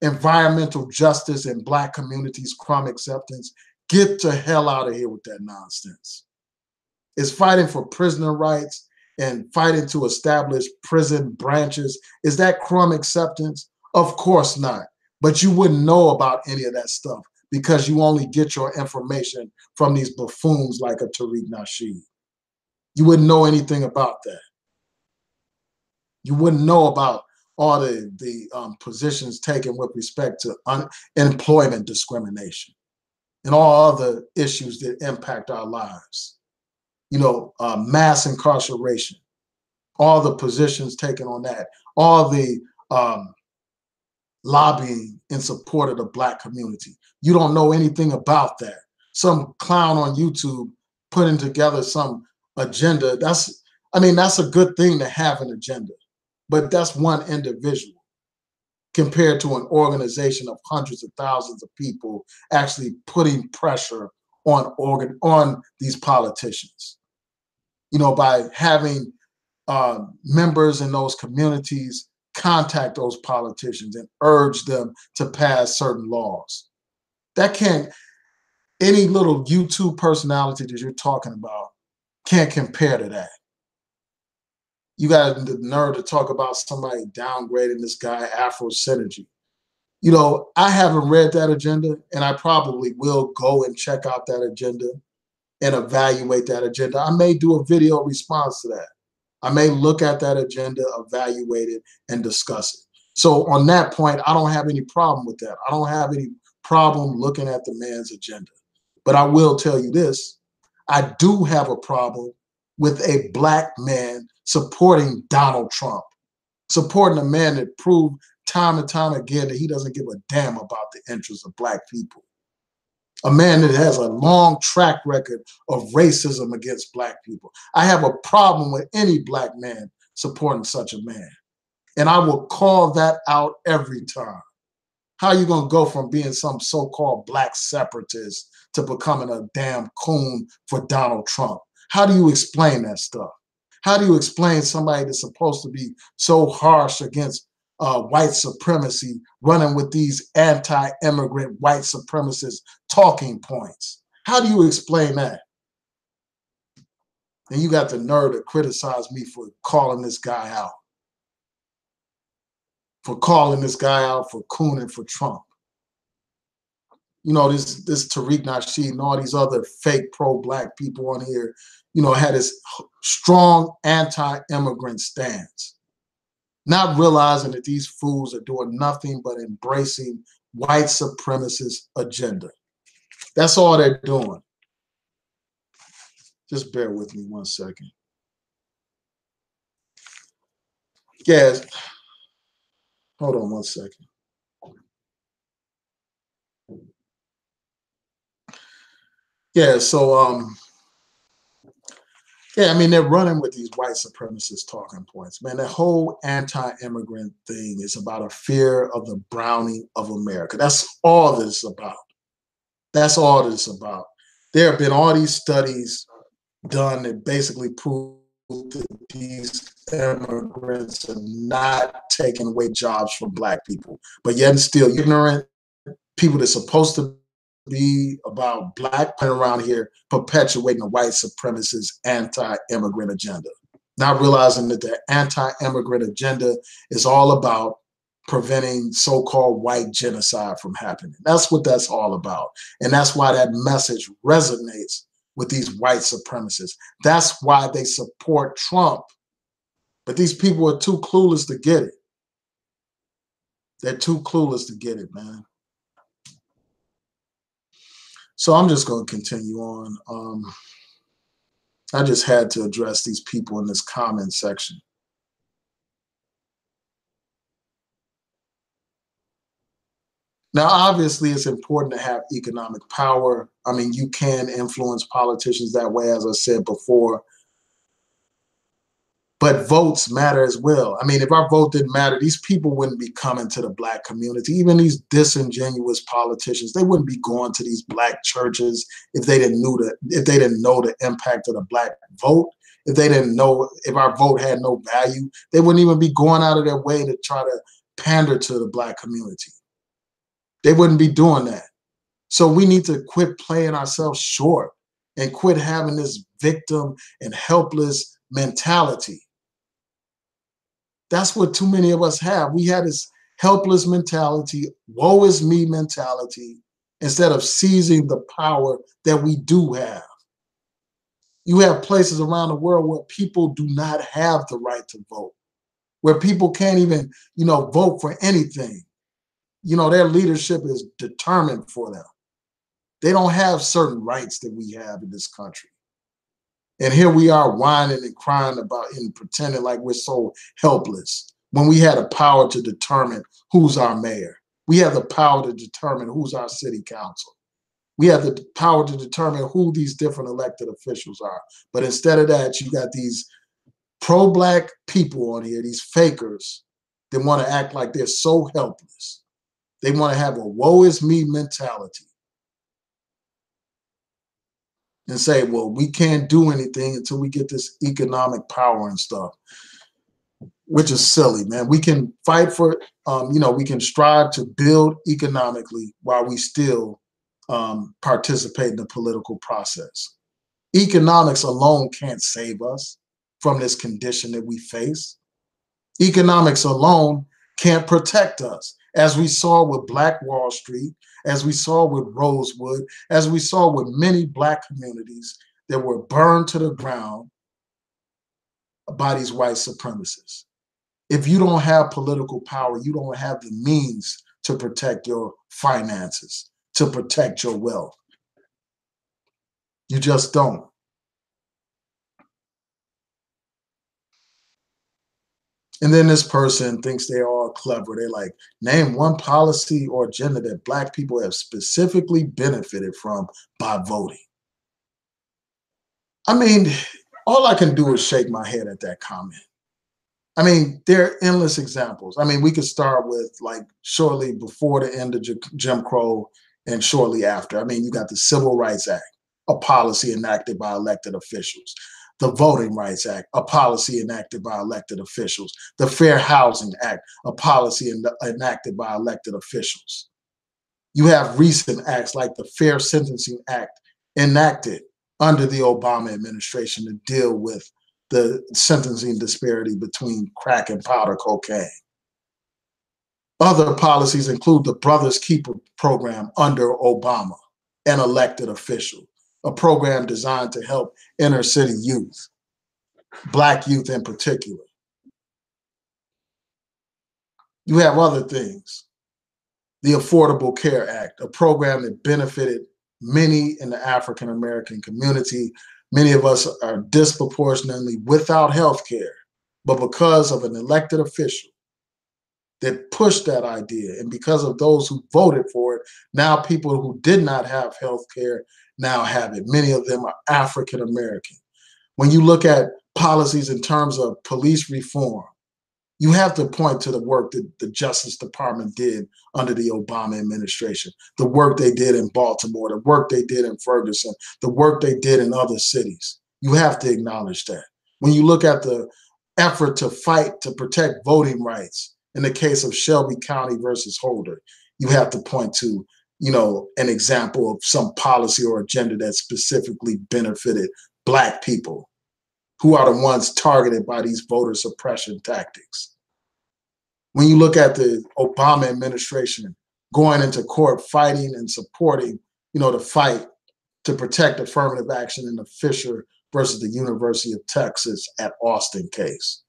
environmental justice in Black communities crumb acceptance? Get the hell out of here with that nonsense. Is fighting for prisoner rights and fighting to establish prison branches, is that crumb acceptance? Of course not. But you wouldn't know about any of that stuff because you only get your information from these buffoons like a Tariq Nasheed. You wouldn't know anything about that. You wouldn't know about all the positions taken with respect to unemployment discrimination and all other issues that impact our lives. You know, mass incarceration, all the positions taken on that, all the lobbying in support of the Black community. You don't know anything about that. Some clown on YouTube putting together some agenda. That's a good thing to have an agenda, but that's one individual compared to an organization of hundreds of thousands of people actually putting pressure on these politicians. You know, by having members in those communities contact those politicians and urge them to pass certain laws. That can't, any little YouTube personality that you're talking about can't compare to that. You got the nerve to talk about somebody downgrading this guy Afro Synergy. You know, I haven't read that agenda, and I probably will go and check out that agenda and evaluate that agenda. I may do a video response to that. I may look at that agenda, evaluate it, and discuss it. So on that point, I don't have any problem with that. I don't have any problem looking at the man's agenda. But I will tell you this, I do have a problem with a Black man supporting Donald Trump, supporting a man that proved time and time again that he doesn't give a damn about the interests of Black people. A man that has a long track record of racism against Black people. I have a problem with any Black man supporting such a man. And I will call that out every time. How are you going to go from being some so-called Black separatist to becoming a damn coon for Donald Trump? How do you explain that stuff? How do you explain somebody that's supposed to be so harsh against white supremacy running with these anti-immigrant white supremacist talking points? How do you explain that? And you got the nerve to criticize me for calling this guy out, for cooning for Trump. You know, this Tariq Nasheed and all these other fake pro-Black people on here, you know, had this strong anti-immigrant stance, not realizing that these fools are doing nothing but embracing white supremacist agenda. That's all they're doing. Just bear with me 1 second. Yes. Hold on 1 second. Yeah, so Yeah, I mean, they're running with these white supremacist talking points. Man, the whole anti-immigrant thing is about a fear of the browning of America. That's all that it's about. That's all that it's about. There have been all these studies done that basically prove that these immigrants are not taking away jobs from black people, but yet and still ignorant people that's supposed to be about black people around here perpetuating the white supremacist anti-immigrant agenda, not realizing that the anti-immigrant agenda is all about preventing so-called white genocide from happening. That's what that's all about. And that's why that message resonates with these white supremacists. That's why they support Trump. But these people are too clueless to get it. They're too clueless to get it, man. So I'm just going to continue on. I just had to address these people in this comment section. Now, obviously, it's important to have economic power. I mean, you can influence politicians that way, as I said before. But votes matter as well. I mean, if our vote didn't matter, these people wouldn't be coming to the black community. Even these disingenuous politicians, they wouldn't be going to these black churches if they didn't know the impact of the black vote. If they didn't know, if our vote had no value, they wouldn't even be going out of their way to try to pander to the black community. They wouldn't be doing that. So we need to quit playing ourselves short and quit having this victim and helpless mentality. That's what too many of us have. We had this helpless mentality, woe is me mentality, instead of seizing the power that we do have. You have places around the world where people do not have the right to vote, where people can't even, vote for anything. Their leadership is determined for them. They don't have certain rights that we have in this country. And here we are whining and crying about and pretending like we're so helpless when we had the power to determine who's our mayor. We have the power to determine who's our city council. We have the power to determine who these different elected officials are. But instead of that, you got these pro-black people on here, these fakers that want to act like they're so helpless. They want to have a woe is me mentality and say, well, we can't do anything until we get this economic power and stuff, which is silly, man. We can fight for, we can strive to build economically while we still participate in the political process. Economics alone can't save us from this condition that we face. Economics alone can't protect us, as we saw with Black Wall Street, as we saw with Rosewood, as we saw with many black communities that were burned to the ground by these white supremacists. If you don't have political power, you don't have the means to protect your finances, to protect your wealth. You just don't. And then this person thinks they're all clever. They're like, name one policy or agenda that black people have specifically benefited from by voting. I mean, all I can do is shake my head at that comment. I mean, there are endless examples. I mean, we could start with like shortly before the end of Jim Crow and shortly after. I mean, you got the Civil Rights Act, a policy enacted by elected officials. The Voting Rights Act, a policy enacted by elected officials. The Fair Housing Act, a policy enacted by elected officials. You have recent acts like the Fair Sentencing Act enacted under the Obama administration to deal with the sentencing disparity between crack and powder cocaine. Other policies include the Brothers Keeper program under Obama, an elected official, a program designed to help inner city youth, black youth in particular. You have other things. The Affordable Care Act, a program that benefited many in the African American community. Many of us are disproportionately without health care, but because of an elected official that pushed that idea, and because of those who voted for it, now people who did not have health care now have it. Many of them are African American. When you look at policies in terms of police reform, you have to point to the work that the Justice Department did under the Obama administration, the work they did in Baltimore, the work they did in Ferguson, the work they did in other cities. You have to acknowledge that. When you look at the effort to fight to protect voting rights in the case of Shelby County versus Holder, you have to point to, an example of some policy or agenda that specifically benefited Black people, who are the ones targeted by these voter suppression tactics. When you look at the Obama administration going into court, fighting and supporting, the fight to protect affirmative action in the Fisher versus the University of Texas at Austin case.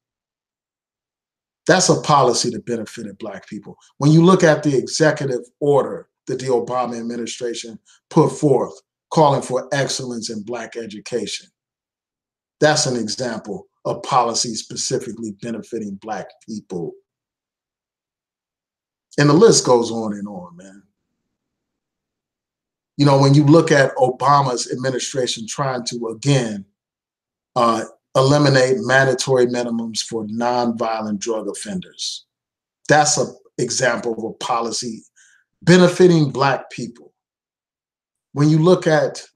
That's a policy that benefited Black people. When you look at the executive order that the Obama administration put forth, calling for excellence in Black education, that's an example of policy specifically benefiting Black people. And the list goes on and on, man. When you look at Obama's administration trying to, again, eliminate mandatory minimums for nonviolent drug offenders, that's an example of a policy benefiting Black people. When you look at,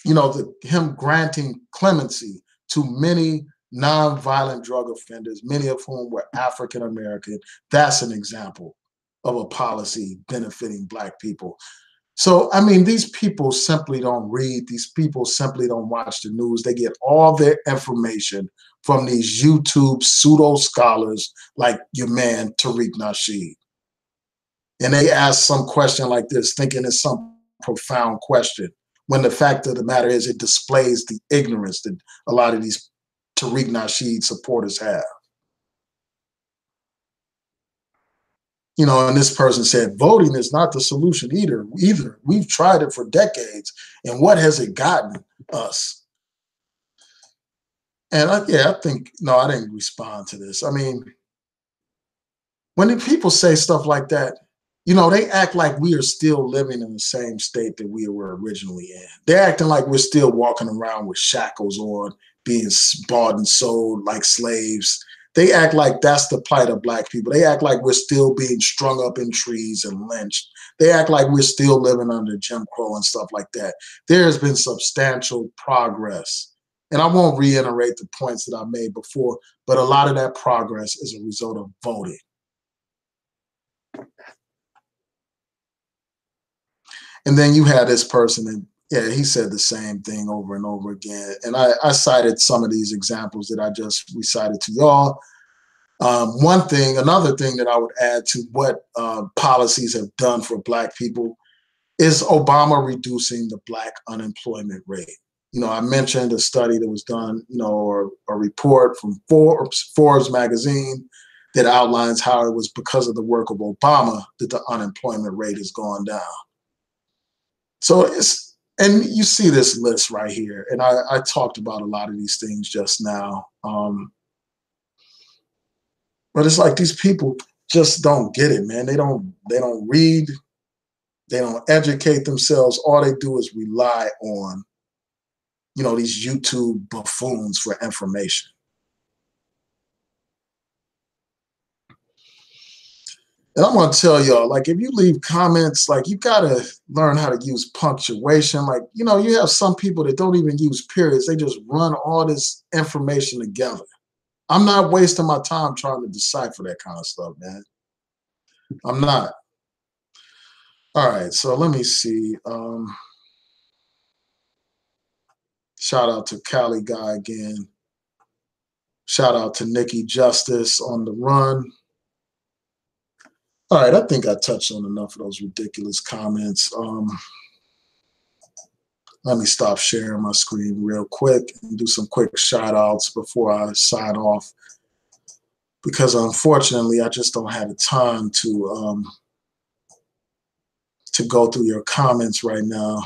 him granting clemency to many nonviolent drug offenders, many of whom were African American, that's an example of a policy benefiting Black people. So, these people simply don't read. These people simply don't watch the news. They get all their information from these YouTube pseudo scholars like your man, Tariq Nasheed. And they ask some question like this, thinking it's some profound question, when the fact of the matter is it displays the ignorance that a lot of these Tariq Nasheed supporters have. And this person said, voting is not the solution either. We've tried it for decades, and what has it gotten us? And I didn't respond to this. When people say stuff like that, they act like we are still living in the same state that we were originally in. They're acting like we're still walking around with shackles on, being bought and sold like slaves. They act like that's the plight of Black people. They act like we're still being strung up in trees and lynched. They act like we're still living under Jim Crow and stuff like that. There has been substantial progress. And I won't reiterate the points that I made before, but a lot of that progress is a result of voting. And then you had this person, and he said the same thing over and over again. And I cited some of these examples that I just recited to y'all. Another thing that I would add to what policies have done for Black people is Obama reducing the Black unemployment rate. I mentioned a study that was done, or a report from Forbes magazine that outlines how it was because of the work of Obama that the unemployment rate has gone down. So and you see this list right here, and I talked about a lot of these things just now. But it's like these people just don't get it, man. They don't read, they don't educate themselves. All they do is rely on, these YouTube buffoons for information. And I'm gonna tell y'all, like, if you leave comments, like, you gotta learn how to use punctuation. Like, you have some people that don't even use periods. They just run all this information together. I'm not wasting my time trying to decipher that kind of stuff, man. I'm not. All right, so let me see. Shout out to Cali Guy again. Shout out to Nikki Justice on the run. All right, I think I touched on enough of those ridiculous comments. Let me stop sharing my screen real quick and do some quick shout outs before I sign off, because unfortunately I just don't have the time to go through your comments right now.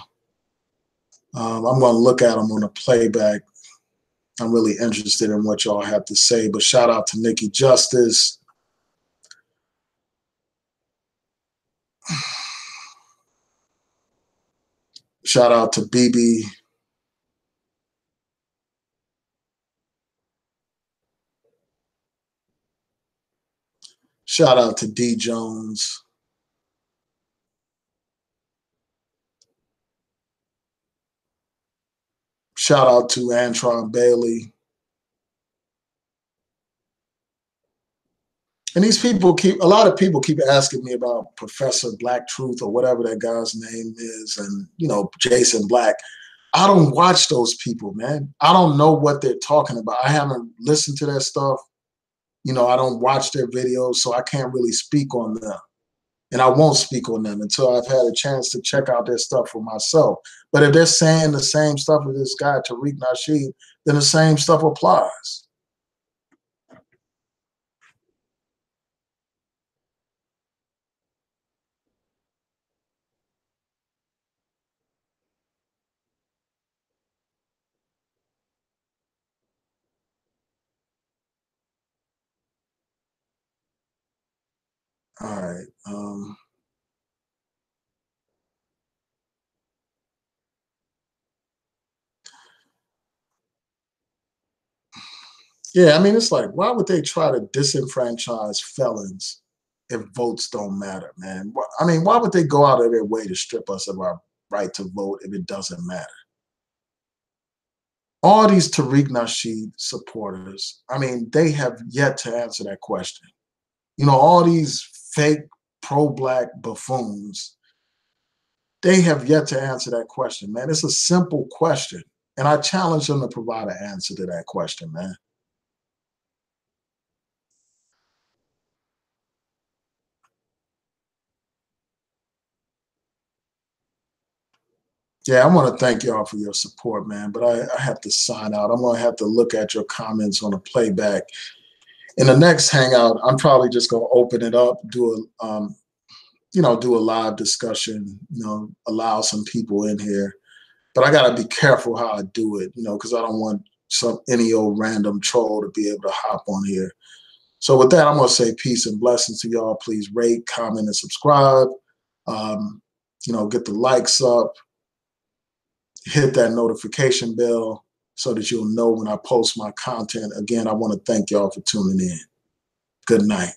I'm going to look at them on a playback. I'm really interested in what y'all have to say, but shout out to Nikki Justice. Shout out to BB. Shout out to D Jones. Shout out to Antron Bailey. And these people a lot of people keep asking me about Professor Black Truth or whatever that guy's name is, and Jason Black. I don't watch those people, man. I don't know what they're talking about. I haven't listened to their stuff. I don't watch their videos, so I can't really speak on them. And I won't speak on them until I've had a chance to check out their stuff for myself. But if they're saying the same stuff as this guy, Tariq Nasheed, then the same stuff applies. All right. Yeah, I mean, it's like, why would they try to disenfranchise felons if votes don't matter, man? I mean, why would they go out of their way to strip us of our right to vote if it doesn't matter? All these Tariq Nasheed supporters, I mean, they have yet to answer that question. All these fake pro-black buffoons, they have yet to answer that question, man. It's a simple question. And I challenge them to provide an answer to that question, man. Yeah, I want to thank y'all for your support, man. But I have to sign out. I'm going to have to look at your comments on the playback. In the next hangout, I'm probably just going to open it up, do a live discussion, allow some people in here. But I got to be careful how I do it, because I don't want any old random troll to be able to hop on here. So with that, I'm going to say peace and blessings to y'all. Please rate, comment, and subscribe. Get the likes up. Hit that notification bell so that you'll know when I post my content. Again, I want to thank y'all for tuning in. Good night.